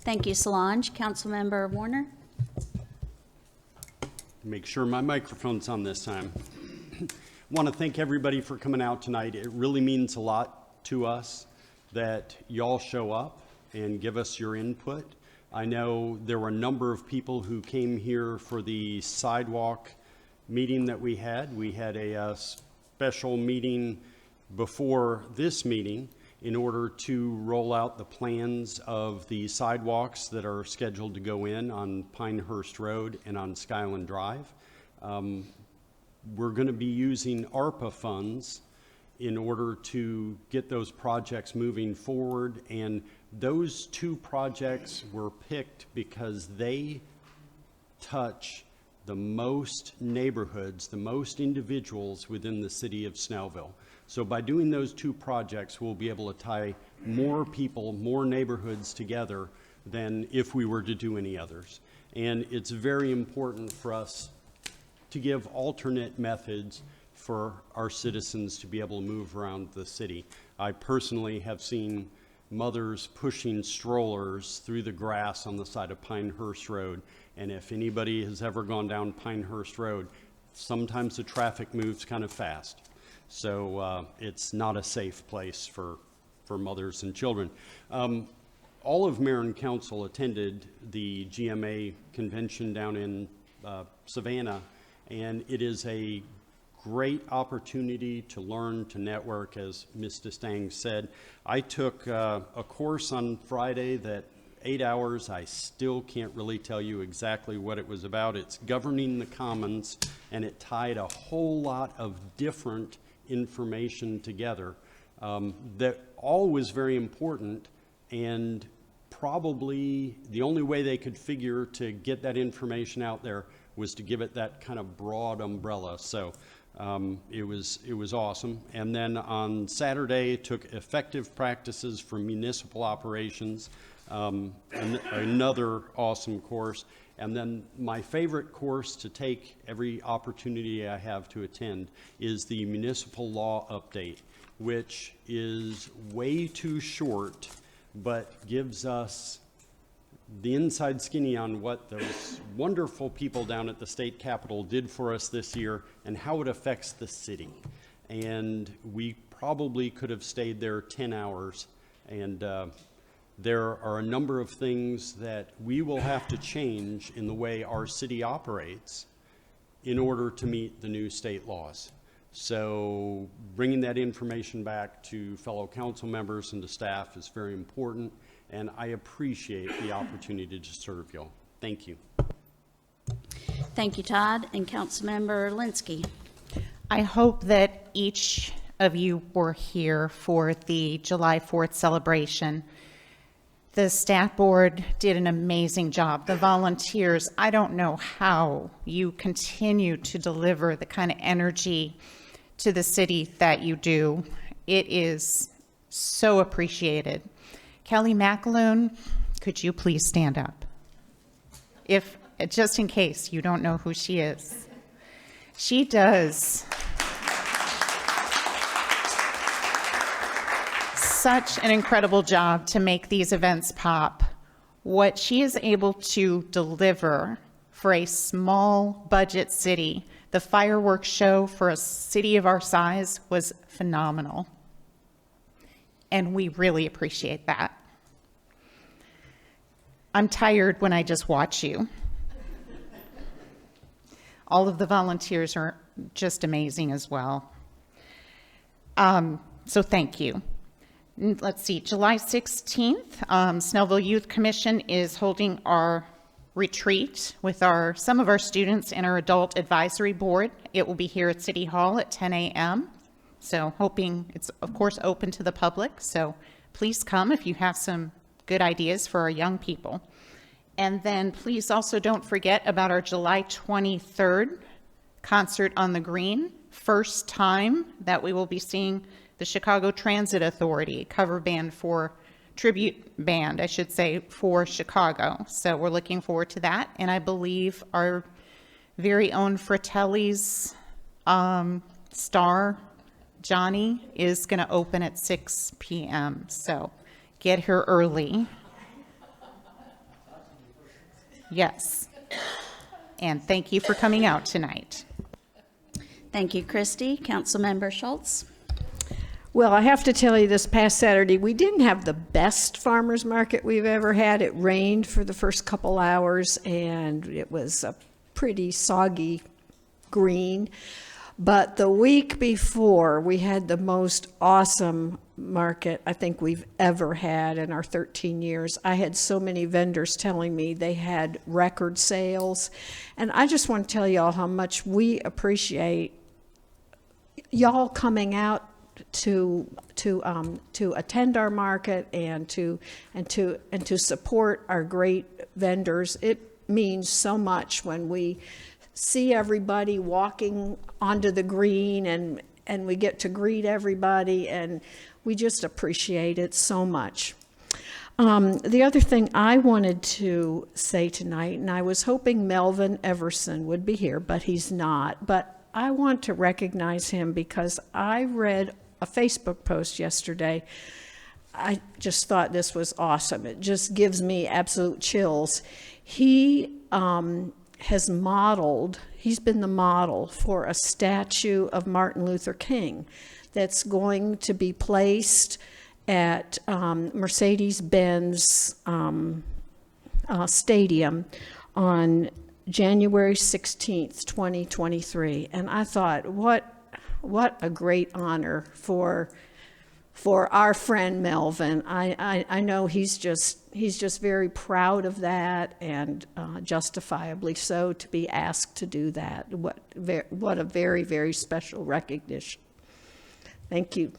Thank you, Solange. Councilmember Warner? Make sure my microphone's on this time. Want to thank everybody for coming out tonight. It really means a lot to us that y'all show up and give us your input. I know there were a number of people who came here for the sidewalk meeting that we had. We had a special meeting before this meeting in order to roll out the plans of the sidewalks that are scheduled to go in on Pinehurst Road and on Skyland Drive. We're going to be using ARPA funds in order to get those projects moving forward, and those two projects were picked because they touch the most neighborhoods, the most individuals within the city of Snellville. So by doing those two projects, we'll be able to tie more people, more neighborhoods together than if we were to do any others. And it's very important for us to give alternate methods for our citizens to be able to move around the city. I personally have seen mothers pushing strollers through the grass on the side of Pinehurst Road. And if anybody has ever gone down Pinehurst Road, sometimes the traffic moves kind of fast. So it's not a safe place for mothers and children. All of mayor and council attended the GMA convention down in Savannah, and it is a great opportunity to learn, to network, as Ms. Destang said. I took a course on Friday that 8 hours. I still can't really tell you exactly what it was about. It's governing the commons, and it tied a whole lot of different information together that all was very important, and probably the only way they could figure to get that information out there was to give it that kind of broad umbrella. So it was awesome. And then on Saturday, took effective practices for municipal operations, another awesome course. And then my favorite course to take every opportunity I have to attend is the municipal law update, which is way too short, but gives us the inside skinny on what those wonderful people down at the state capitol did for us this year and how it affects the city. And we probably could have stayed there 10 hours. And there are a number of things that we will have to change in the way our city operates in order to meet the new state laws. So bringing that information back to fellow council members and to staff is very important, and I appreciate the opportunity to serve y'all. Thank you. Thank you, Todd. And Councilmember Linsky. I hope that each of you were here for the July 4th celebration. The staff board did an amazing job. The volunteers, I don't know how you continue to deliver the kind of energy to the city that you do. It is so appreciated. Kelly McAloon, could you please stand up? If, just in case you don't know who she is. She does such an incredible job to make these events pop. What she is able to deliver for a small budget city. The fireworks show for a city of our size was phenomenal. And we really appreciate that. I'm tired when I just watch you. All of the volunteers are just amazing as well. So thank you. Let's see, July 16th, Snellville Youth Commission is holding our retreat with some of our students and our adult advisory board. It will be here at City Hall at 10 a.m. So hoping it's, of course, open to the public. So please come if you have some good ideas for our young people. And then please also don't forget about our July 23rd concert on the Green. First time that we will be seeing the Chicago Transit Authority cover band tribute band, I should say, for Chicago. So we're looking forward to that. And I believe our very own Fratelli's star, Johnny, is going to open at 6 p.m. So get here early. Yes. And thank you for coming out tonight. Thank you, Christy. Councilmember Schultz. Well, I have to tell you, this past Saturday, we didn't have the best farmer's market we've ever had. It rained for the first couple hours, and it was a pretty soggy green. But the week before, we had the most awesome market I think we've ever had in our 13 years. I had so many vendors telling me they had record sales. And I just want to tell y'all how much we appreciate y'all coming out to attend our market and to support our great vendors. It means so much when we see everybody walking onto the green and we get to greet everybody, and we just appreciate it so much. The other thing I wanted to say tonight, and I was hoping Melvin Everson would be here, but he's not. But I want to recognize him because I read a Facebook post yesterday. I just thought this was awesome. It just gives me absolute chills. He has modeled, he's been the model for a statue of Martin Luther King that's going to be placed at Mercedes-Benz Stadium on January 16th, 2023. And I thought, what a great honor for our friend Melvin. I know he's just very proud of that, and justifiably so, to be asked to do that. What a very, very special recognition. Thank you.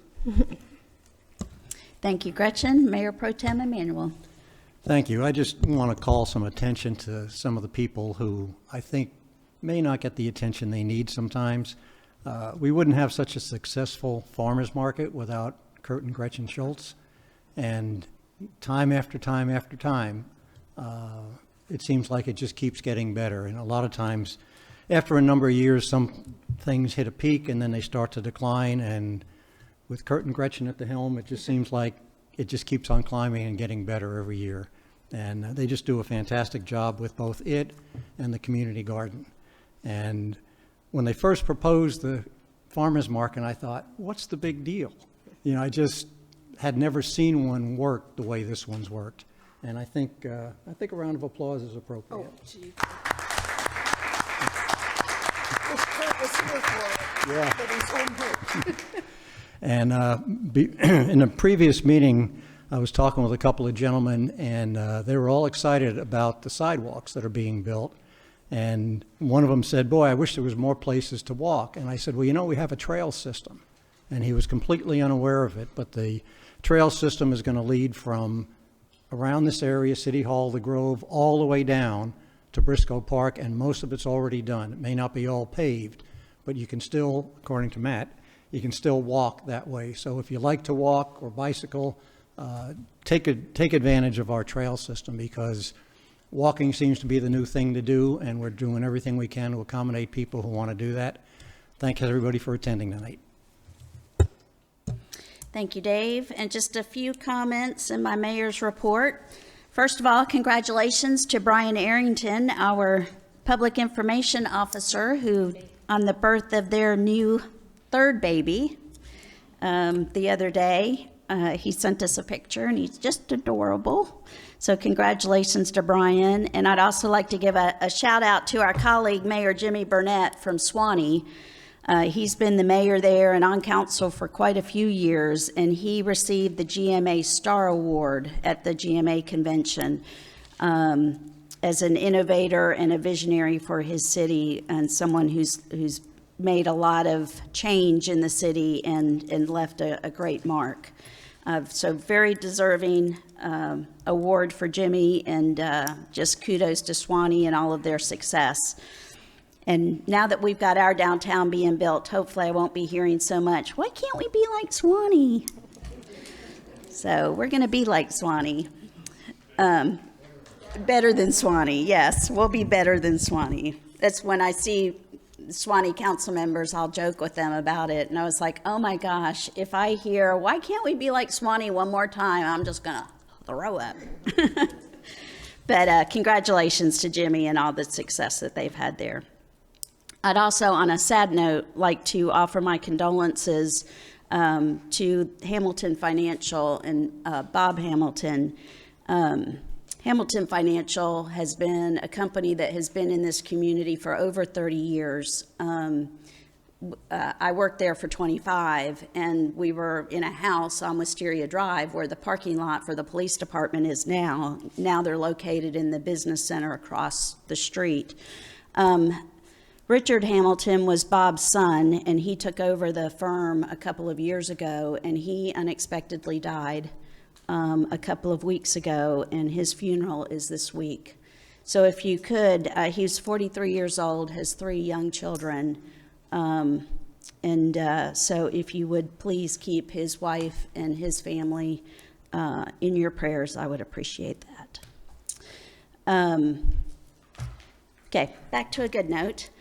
Thank you, Gretchen. Mayor Pro Tem Emanuel. Thank you. I just want to call some attention to some of the people who I think may not get the attention they need sometimes. We wouldn't have such a successful farmers market without Kurt and Gretchen Schultz. And time after time after time, it seems like it just keeps getting better. And a lot of times, after a number of years, some things hit a peak and then they start to decline. And with Kurt and Gretchen at the helm, it just seems like it just keeps on climbing and getting better every year. And they just do a fantastic job with both it and the community garden. And when they first proposed the farmers market, I thought, what's the big deal? You know, I just had never seen one work the way this one's worked. And I think a round of applause is appropriate. Oh, gee. Yeah. And in a previous meeting, I was talking with a couple of gentlemen, and they were all excited about the sidewalks that are being built. And one of them said, boy, I wish there was more places to walk. And I said, well, you know, we have a trail system. And he was completely unaware of it, but the trail system is going to lead from around this area, City Hall, the Grove, all the way down to Briscoe Park, and most of it's already done. It may not be all paved, but you can still, according to Matt, you can still walk that way. So if you like to walk or bicycle, take advantage of our trail system, because walking seems to be the new thing to do, and we're doing everything we can to accommodate people who want to do that. Thanks everybody for attending tonight. Thank you, Dave. And just a few comments in my mayor's report. First of all, congratulations to Brian Arrington, our public information officer who, on the birth of their new third baby, the other day, he sent us a picture, and he's just adorable. So congratulations to Brian. And I'd also like to give a shout out to our colleague, Mayor Jimmy Burnett from Suwanee. He's been the mayor there and on council for quite a few years, and he received the GMA Star Award at the GMA convention as an innovator and a visionary for his city, and someone who's made a lot of change in the city and left a great mark. So very deserving award for Jimmy, and just kudos to Suwanee and all of their success. And now that we've got our downtown being built, hopefully I won't be hearing so much, why can't we be like Suwanee? So we're going to be like Suwanee. Better than Suwanee, yes, we'll be better than Suwanee. That's when I see Suwanee council members, I'll joke with them about it. And I was like, oh my gosh, if I hear, why can't we be like Suwanee one more time, I'm just going to throw up. But congratulations to Jimmy and all the success that they've had there. I'd also, on a sad note, like to offer my condolences to Hamilton Financial and Bob Hamilton. Hamilton Financial has been a company that has been in this community for over 30 years. I worked there for 25, and we were in a house on Wisteria Drive where the parking lot for the police department is now. Now they're located in the business center across the street. Richard Hamilton was Bob's son, and he took over the firm a couple of years ago, and he unexpectedly died a couple of weeks ago, and his funeral is this week. So if you could, he's 43 years old, has 3 young children, so if you would please keep his wife and his family in your prayers, I would appreciate that. Okay, back to a good note.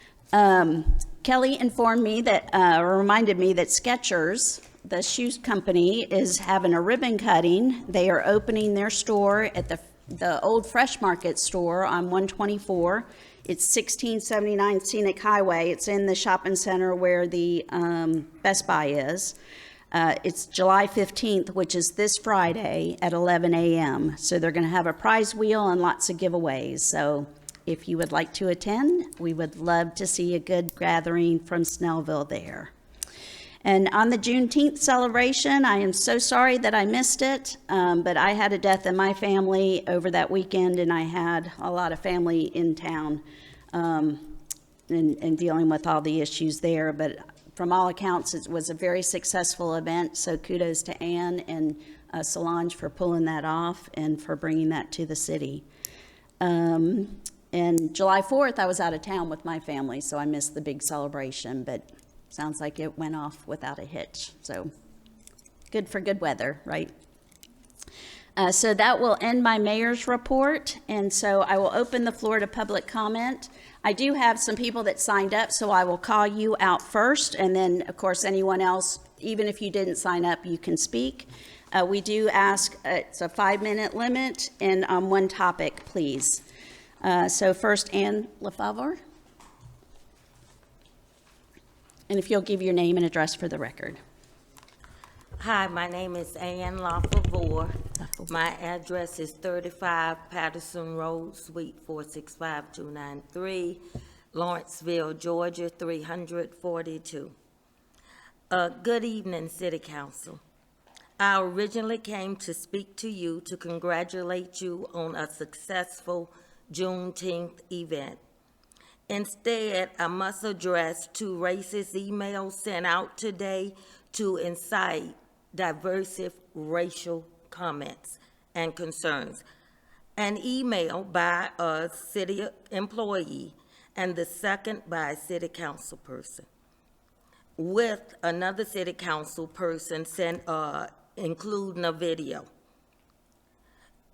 Kelly informed me that, reminded me that Skechers, the shoes company, is having a ribbon cutting. They are opening their store at the old Fresh Market store on 124. It's 1679 Scenic Highway. It's in the shopping center where the Best Buy is. It's July 15th, which is this Friday at 11 a.m. So they're going to have a prize wheel and lots of giveaways. So if you would like to attend, we would love to see a good gathering from Snellville there. And on the Juneteenth celebration, I am so sorry that I missed it, but I had a death in my family over that weekend, and I had a lot of family in town and dealing with all the issues there. But from all accounts, it was a very successful event, so kudos to Ann and Solange for pulling that off and for bringing that to the city. And July 4th, I was out of town with my family, so I missed the big celebration, but sounds like it went off without a hitch. So good for good weather, right? So that will end my mayor's report, and so I will open the floor to public comment. I do have some people that signed up, so I will call you out first, and then, of course, anyone else, even if you didn't sign up, you can speak. We do ask, it's a 5-minute limit, and on one topic, please. So first, Ann LaFavor. And if you'll give your name and address for the record. Hi, my name is Ann LaFavor. My address is 35 Patterson Road, Suite 465293, Lawrenceville, Georgia 342. Good evening, City Council. I originally came to speak to you to congratulate you on a successful Juneteenth event. Instead, I must address 2 racist emails sent out today to incite divisive racial comments and concerns. An email by a city employee and the second by a city council person, with another city council person including a video.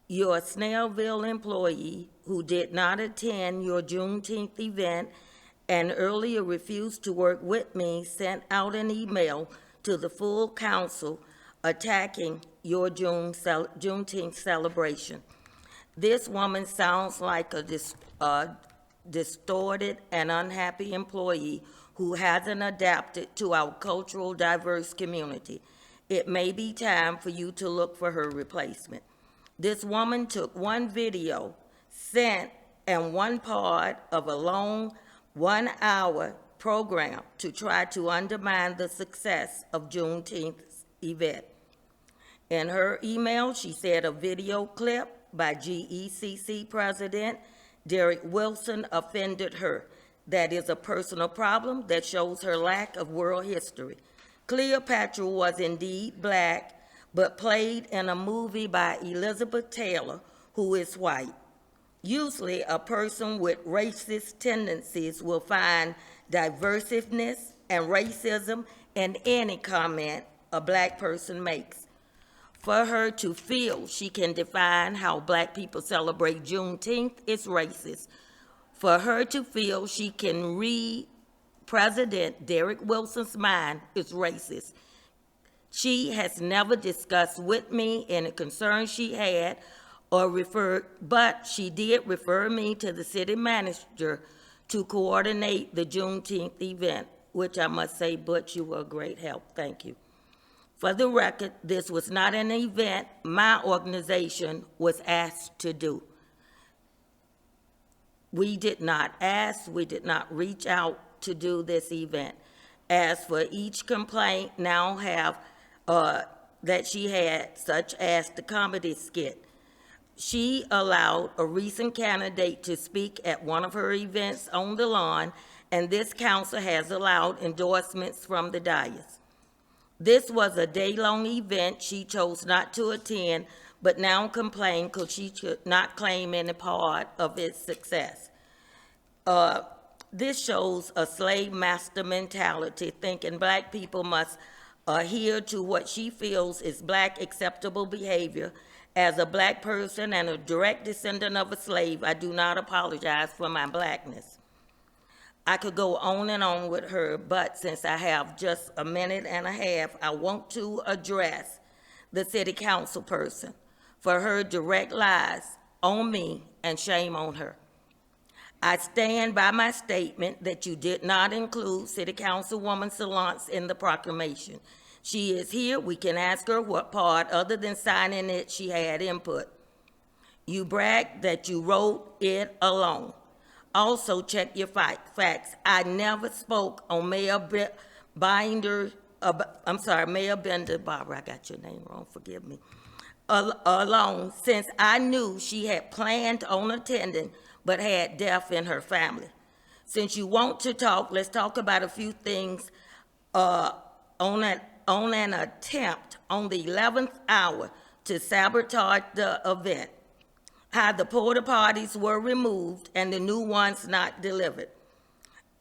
Your Snellville employee who did not attend your Juneteenth event and earlier refused to work with me sent out an email to the full council attacking your Juneteenth celebration. This woman sounds like a distorted, and unhappy employee who hasn't adapted to our cultural diverse community. It may be time for you to look for her replacement. This woman took one video sent and one part of a long 1-hour program to try to undermine the success of Juneteenth's event. In her email, she said a video clip by GECC President Derek Wilson offended her. That is a personal problem that shows her lack of world history. Cleopatra was indeed black, but played in a movie by Elizabeth Taylor, who is white. Usually, a person with racist tendencies will find diversiveness and racism in any comment a black person makes. For her to feel she can define how black people celebrate Juneteenth is racist. For her to feel she can read President Derek Wilson's mind is racist. She has never discussed with me any concerns she had but she did refer me to the city manager to coordinate the Juneteenth event, which I must say, Butch, you were a great help. Thank you. For the record, this was not an event my organization was asked to do. We did not ask, we did not reach out to do this event. As for each complaint now have that she had, such as the comedy skit, she allowed a recent candidate to speak at one of her events on the lawn, and this council has allowed endorsements from the dais. This was a day-long event she chose not to attend, but now complained because she could not claim any part of its success. This shows a slave master mentality, thinking black people must adhere to what she feels is black acceptable behavior. As a black person and a direct descendant of a slave, I do not apologize for my blackness. I could go on and on with her, but since I have just a minute and a half, I want to address the city council person for her direct lies on me, and shame on her. I stand by my statement that you did not include City Councilwoman Salance in the proclamation. She is here. We can ask her what part, other than signing it, she had input. You bragged that you wrote it alone. Also, check your facts. I never spoke on Mayor Bender, Barbara, I got your name wrong, forgive me, alone, since I knew she had planned on attending but had death in her family. Since you want to talk, let's talk about a few things on an attempt on the 11th hour to sabotage the event. How the porta potties were removed and the new ones not delivered.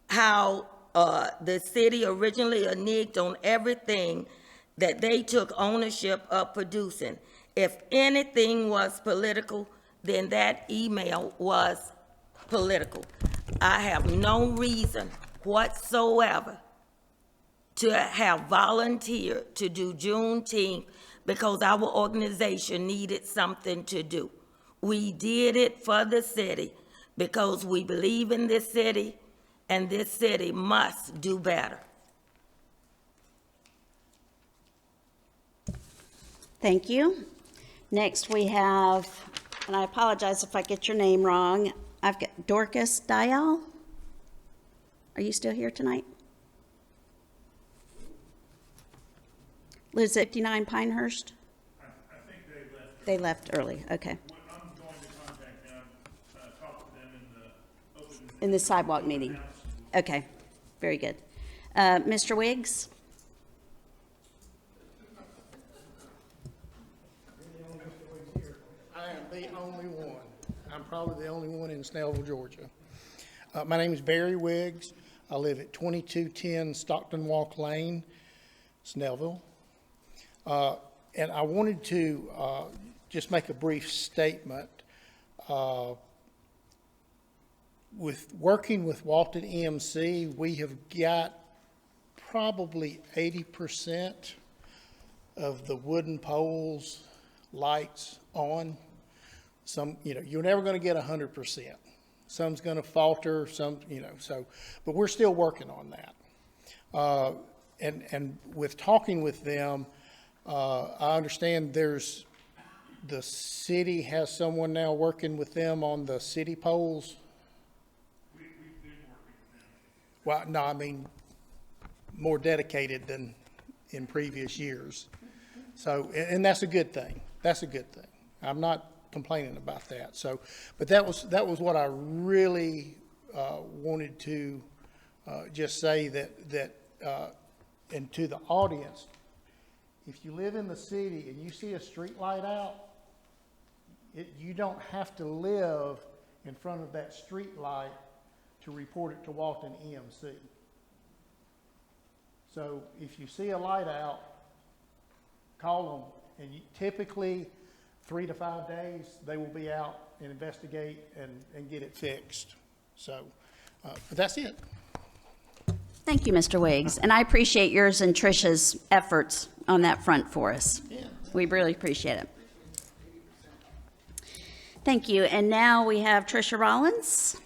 How the city originally reneged on everything that they took ownership of producing. If anything was political, then that email was political. I have no reason whatsoever to have volunteered to do Juneteenth because our organization needed something to do. We did it for the city because we believe in this city, and this city must do better. Thank you. Next we have, and I apologize if I get your name wrong, I've got Dorcas Dial. Are you still here tonight? Lives at 59 Pinehurst? I think they left. They left early, okay. I'm going to contact them, talk to them in the open. In the sidewalk meeting. Okay, very good. Mr. Wiggs? I am the only one. I'm probably the only one in Snellville, Georgia. My name is Barry Wiggs. I live at 2210 Stockton Walk Lane, Snellville. And I wanted to just make a brief statement. With working with Walton EMC, we have got probably 80% of the wooden poles, lights on. Some, you're never going to get 100%. some's gonna falter, some, so, but we're still working on that. And with talking with them, I understand the city has someone now working with them on the city poles. We've been working with them. Well, no, I mean, more dedicated than in previous years. So, and that's a good thing. That's a good thing. I'm not complaining about that. So, but that was what I really wanted to just say that and to the audience, if you live in the city and you see a street light out, you don't have to live in front of that street light to report it to Walton EMC. So if you see a light out, call them, and typically 3 to 5 days, they will be out and investigate and get it fixed. So, but that's it. Thank you, Mr. Wiggs, and I appreciate yours and Tricia's efforts on that front for us. Yeah. We really appreciate it. Thank you, and now we have Tricia Rollins.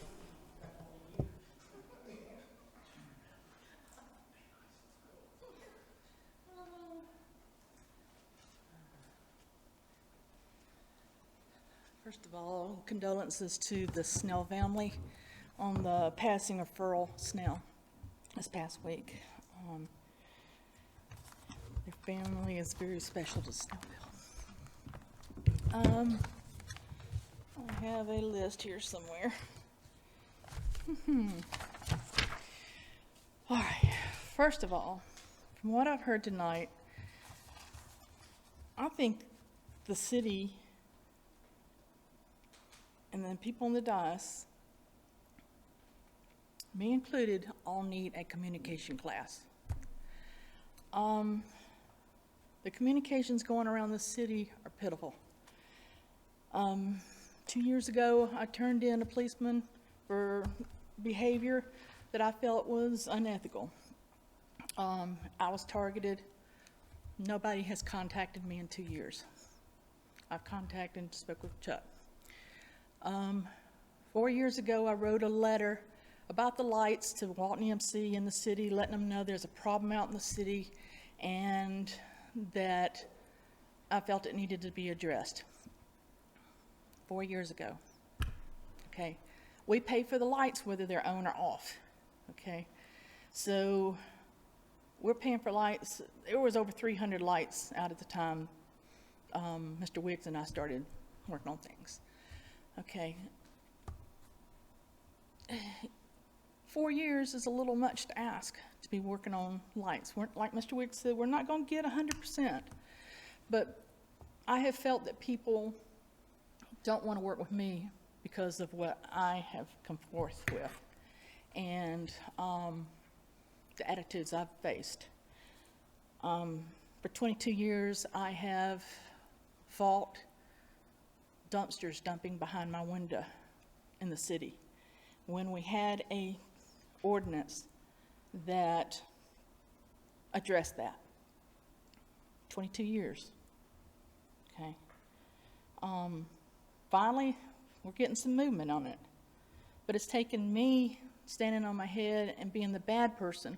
First of all, condolences to the Snell family on the passing of Earl Snell this past week. Their family is very special to Snellville. I have a list here somewhere. All right, first of all, from what I've heard tonight, I think the city and the people in the dais, me included, all need a communication class. The communications going around the city are pitiful. 2 years ago, I turned in a policeman for behavior that I felt was unethical. I was targeted. Nobody has contacted me in 2 years. I've contacted and spoke with Chuck. 4 years ago, I wrote a letter about the lights to Walton EMC in the city, letting them know there's a problem out in the city and that I felt it needed to be addressed. 4 years ago. Okay. We pay for the lights whether they're on or off. Okay. So we're paying for lights. There was over 300 lights out at the time Mr. Wiggs and I started working on things. Okay. 4 years is a little much to ask to be working on lights. Like Mr. Wiggs said, we're not going to get 100%. But I have felt that people don't want to work with me because of what I have come forth with and the attitudes I've faced. For 22 years, I have fought dumpsters dumping behind my window in the city. When we had a ordinance that addressed that. 22 years. Okay. Finally, we're getting some movement on it. But it's taken me standing on my head and being the bad person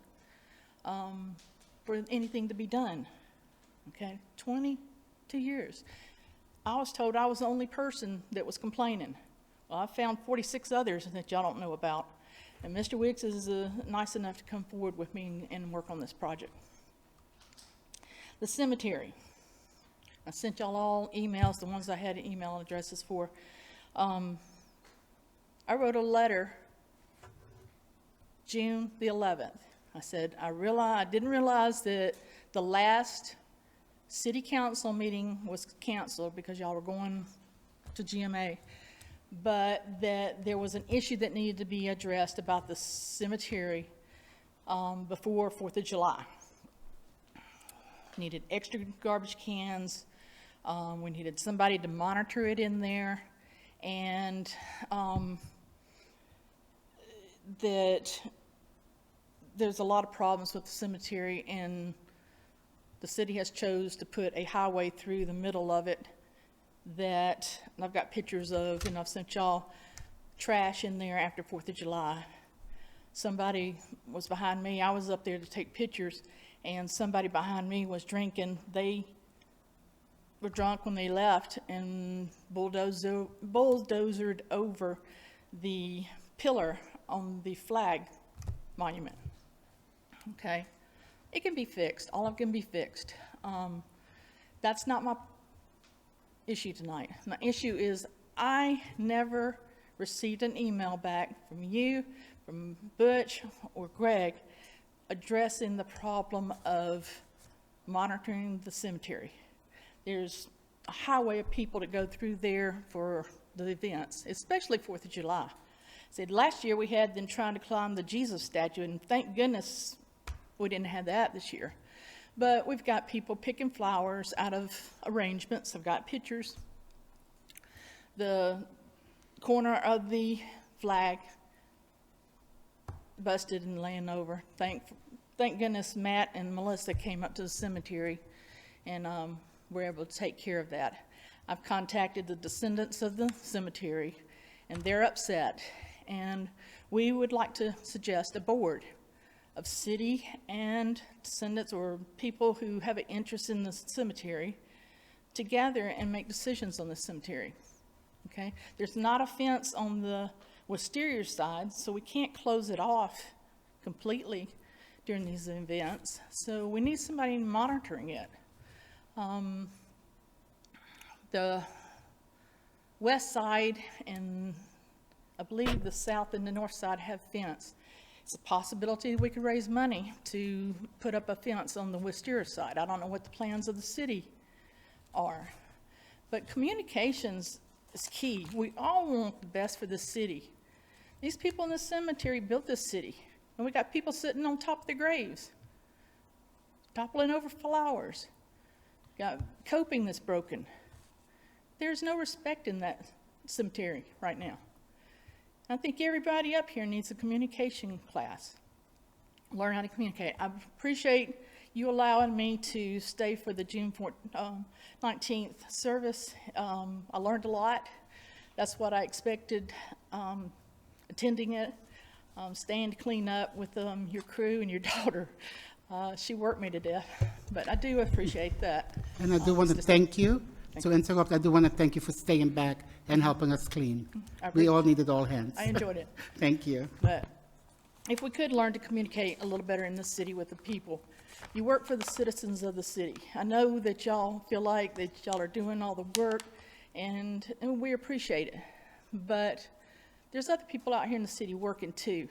for anything to be done. Okay, 22 years. I was told I was the only person that was complaining. Well, I found 46 others that y'all don't know about. And Mr. Wiggs is nice enough to come forward with me and work on this project. The cemetery. I sent y'all all emails, the ones I had email addresses for. I wrote a letter June the 11th. I said, I didn't realize that the last city council meeting was canceled because y'all were going to GMA, but that there was an issue that needed to be addressed about the cemetery before 4th of July. Needed extra garbage cans. We needed somebody to monitor it in there, and that there's a lot of problems with the cemetery, and the city has chose to put a highway through the middle of it that, and I've got pictures of, and I've sent y'all, trash in there after 4th of July. Somebody was behind me. I was up there to take pictures, and somebody behind me was drinking. They were drunk when they left and bulldozered over the pillar on the flag monument. Okay? It can be fixed. All of it can be fixed. That's not my issue tonight. My issue is I never received an email back from you, from Butch or Greg, addressing the problem of monitoring the cemetery. There's a highway of people that go through there for the events, especially 4th of July. Said last year we had them trying to climb the Jesus statue, and thank goodness we didn't have that this year. But we've got people picking flowers out of arrangements. I've got pictures. The corner of the flag busted and laying over. Thank goodness Matt and Melissa came up to the cemetery and were able to take care of that. I've contacted the descendants of the cemetery, and they're upset. And we would like to suggest a board of city and descendants or people who have an interest in the cemetery to gather and make decisions on the cemetery. Okay? There's not a fence on the Wisteria side, so we can't close it off completely during these events. So we need somebody monitoring it. The west side and I believe the south and the north side have fence. It's a possibility we could raise money to put up a fence on the Wisteria side. I don't know what the plans of the city are. But communications is key. We all want the best for the city. These people in the cemetery built this city. And we got people sitting on top of their graves, toppling over flowers. Got coping that's broken. There's no respect in that cemetery right now. I think everybody up here needs a communication class. Learn how to communicate. I appreciate you allowing me to stay for the June 19th service. I learned a lot. That's what I expected attending it. Staying to clean up with your crew and your daughter. She worked me to death, but I do appreciate that. And I do want to thank you. To interrupt, I do want to thank you for staying back and helping us clean. We all needed all hands. I enjoyed it. Thank you. But if we could learn to communicate a little better in this city with the people. You work for the citizens of the city. I know that y'all feel like that y'all are doing all the work, and we appreciate it. But there's other people out here in the city working too.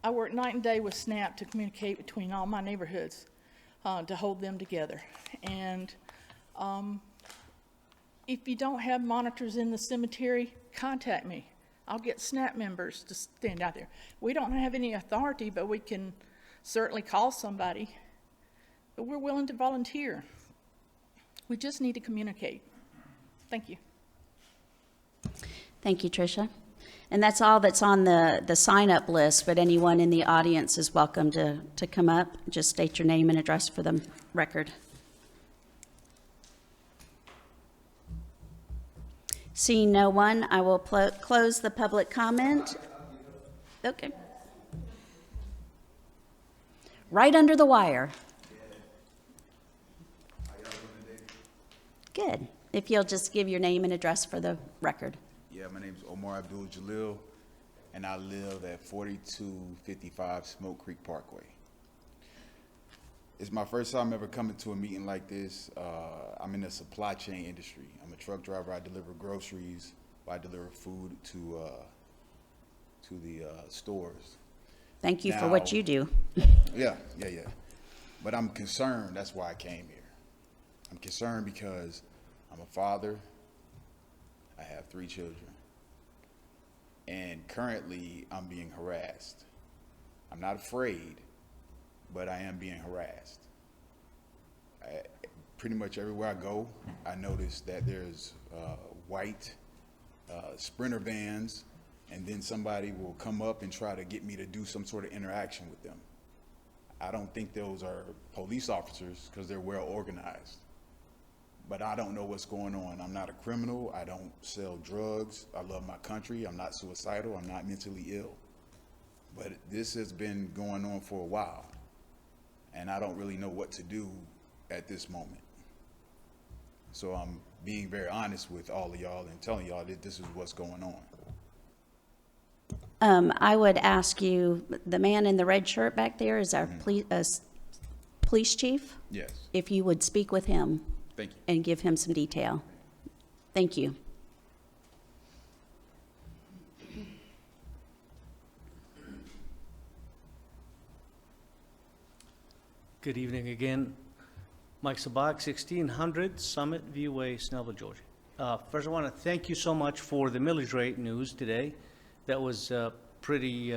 I work night and day with SNAP to communicate between all my neighborhoods, to hold them together. And if you don't have monitors in the cemetery, contact me. I'll get SNAP members to stand out there. We don't have any authority, but we can certainly call somebody. But we're willing to volunteer. We just need to communicate. Thank you. Thank you, Tricia. And that's all that's on the sign-up list, but anyone in the audience is welcome to come up. Just state your name and address for the record. Seeing no one, I will close the public comment. Okay. Right under the wire. Good. If you'll just give your name and address for the record. Yeah, my name is Omar Abdul Jalil, and I live at 4255 Smoke Creek Parkway. It's my first time ever coming to a meeting like this. I'm in the supply chain industry. I'm a truck driver. I deliver groceries. I deliver food to the stores. Thank you for what you do. Yeah. But I'm concerned. That's why I came here. I'm concerned because I'm a father. I have 3 children. And currently, I'm being harassed. I'm not afraid, but I am being harassed. Pretty much everywhere I go, I notice that there's white Sprinter vans, and then somebody will come up and try to get me to do some sort of interaction with them. I don't think those are police officers because they're well organized. but I don't know what's going on. I'm not a criminal. I don't sell drugs. I love my country. I'm not suicidal. I'm not mentally ill. But this has been going on for a while, and I don't really know what to do at this moment. So I'm being very honest with all of y'all and telling y'all that this is what's going on. I would ask you, the man in the red shirt back there is our police chief, Yes, if you would speak with him thank you. and give him some detail. Thank you. Good evening again. Mike Sabak, 1600 Summit View Way, Snellville, Georgia. First, I want to thank you so much for the millage rate news today. That was pretty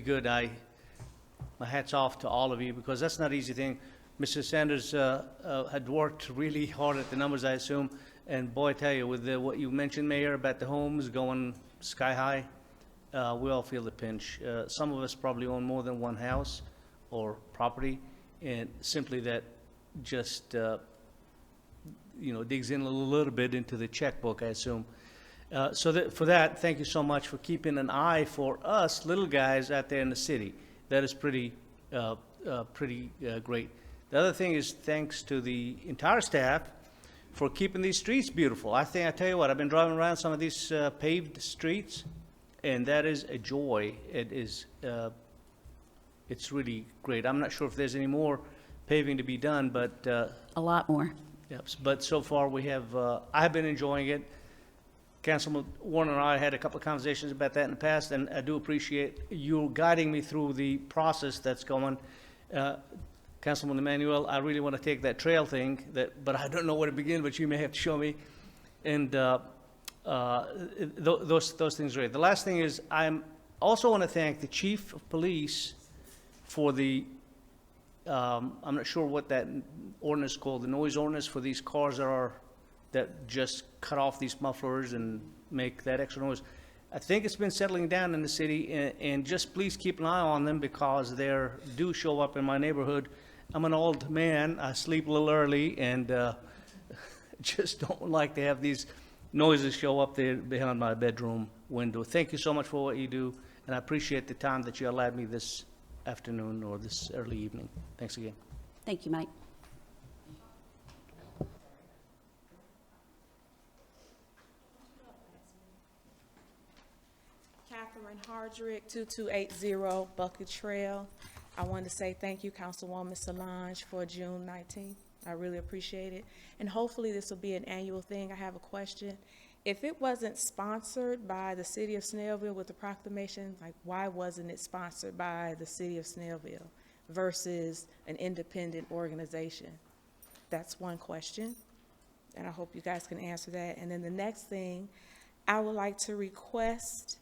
good. My hat's off to all of you, because that's not an easy thing. Mr. Sanders had worked really hard at the numbers, I assume, and boy, I tell you, with what you mentioned, Mayor, about the homes going sky high, we all feel the pinch. Some of us probably own more than one house or property, and simply that just digs in a little bit into the checkbook, I assume. For that, thank you so much for keeping an eye for us little guys out there in the city. That is pretty great. The other thing is thanks to the entire staff for keeping these streets beautiful. I tell you what, I've been driving around some of these paved streets, and that is a joy. It's really great. I'm not sure if there's any more paving to be done, but A lot more. yep. But so far we have. I've been enjoying it. Councilman Warner and I had a couple of conversations about that in the past, and I do appreciate you guiding me through the process that's going. Councilman Emmanuel, I really want to take that trail thing, but I don't know where to begin, but you may have to show me. And those things are great. The last thing is, I also want to thank the chief of police for the, I'm not sure what that ordinance is called, the noise ordinance for these cars that just cut off these mufflers and make that extra noise. I think it's been settling down in the city, and just please keep an eye on them, because they do show up in my neighborhood. I'm an old man, I sleep a little early, and just don't like to have these noises show up there behind my bedroom window. Thank you so much for what you do, and I appreciate the time that you allowed me this afternoon or this early evening. Thanks again. Thank you, Mike. Catherine Hardrick, 2280 Bucket Trail. I wanted to say thank you, Councilwoman Solange, for June 19th. I really appreciate it. And hopefully this will be an annual thing. I have a question. If it wasn't sponsored by the city of Snellville with the proclamation, like, why wasn't it sponsored by the city of Snellville versus an independent organization? That's one question, and I hope you guys can answer that. And then the next thing, I would like to request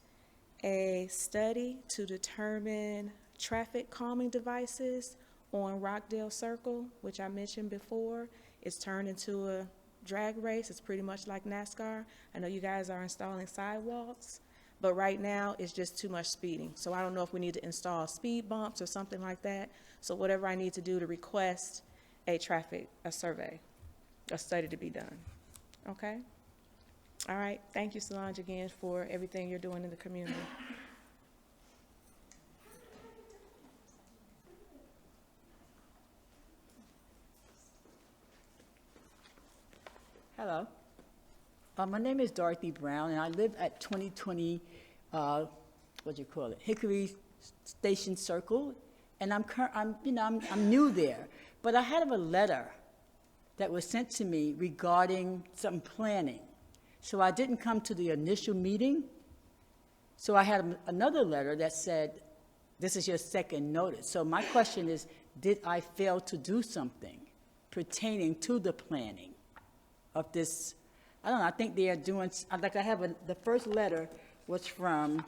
a study to determine traffic calming devices on Rockdale Circle, which I mentioned before. It's turned into a drag race. It's pretty much like NASCAR. I know you guys are installing sidewalks, but right now it's just too much speeding. So I don't know if we need to install speed bumps or something like that. So whatever I need to do to request a survey, a study to be done. Okay? All right. Thank you, Solange, again, for everything you're doing in the community. Hello. My name is Dorothy Brown, and I live at 2020, Hickory Station Circle, and I'm new there. But I had a letter that was sent to me regarding some planning. So I didn't come to the initial meeting. So I had another letter that said, this is your second notice. So my question is, did I fail to do something pertaining to the planning of this? I don't know, I think they are doing, like I have the first letter was from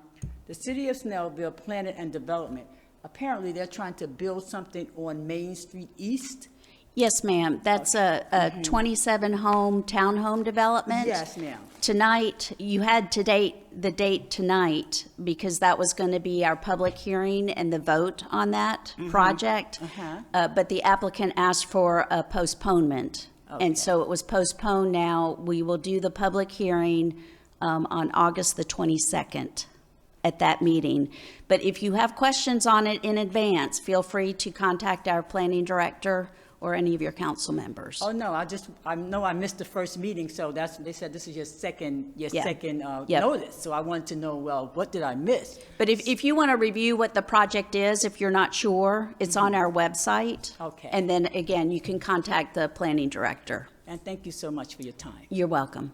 the City of Snellville Planning and Development. Apparently they're trying to build something on Main Street East. Yes, ma'am. That's a 27-home townhome development. Yes, ma'am. Tonight, you had the date tonight, because that was going to be our public hearing and the vote on that project. But the applicant asked for a postponement And so it was postponed now. We will do the public hearing on August the 22nd at that meeting. But if you have questions on it in advance, feel free to contact our planning director or any of your council members. Oh, no, I know I missed the first meeting, so they said this is your second Yep. notice. So I wanted to know, well, what did I miss? But if you want to review what the project is, if you're not sure, it's on our website. Okay. And then, again, you can contact the planning director. And thank you so much for your time. You're welcome.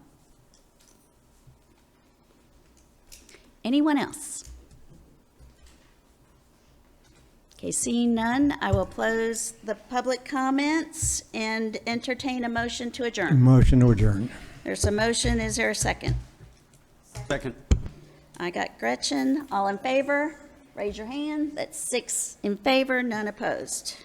Anyone else? Okay, seeing none, I will close the public comments and entertain a motion to adjourn. Motion to adjourn. There's a motion, is there a second? Second. I got Gretchen, all in favor? Raise your hand. That's 6 in favor, none opposed.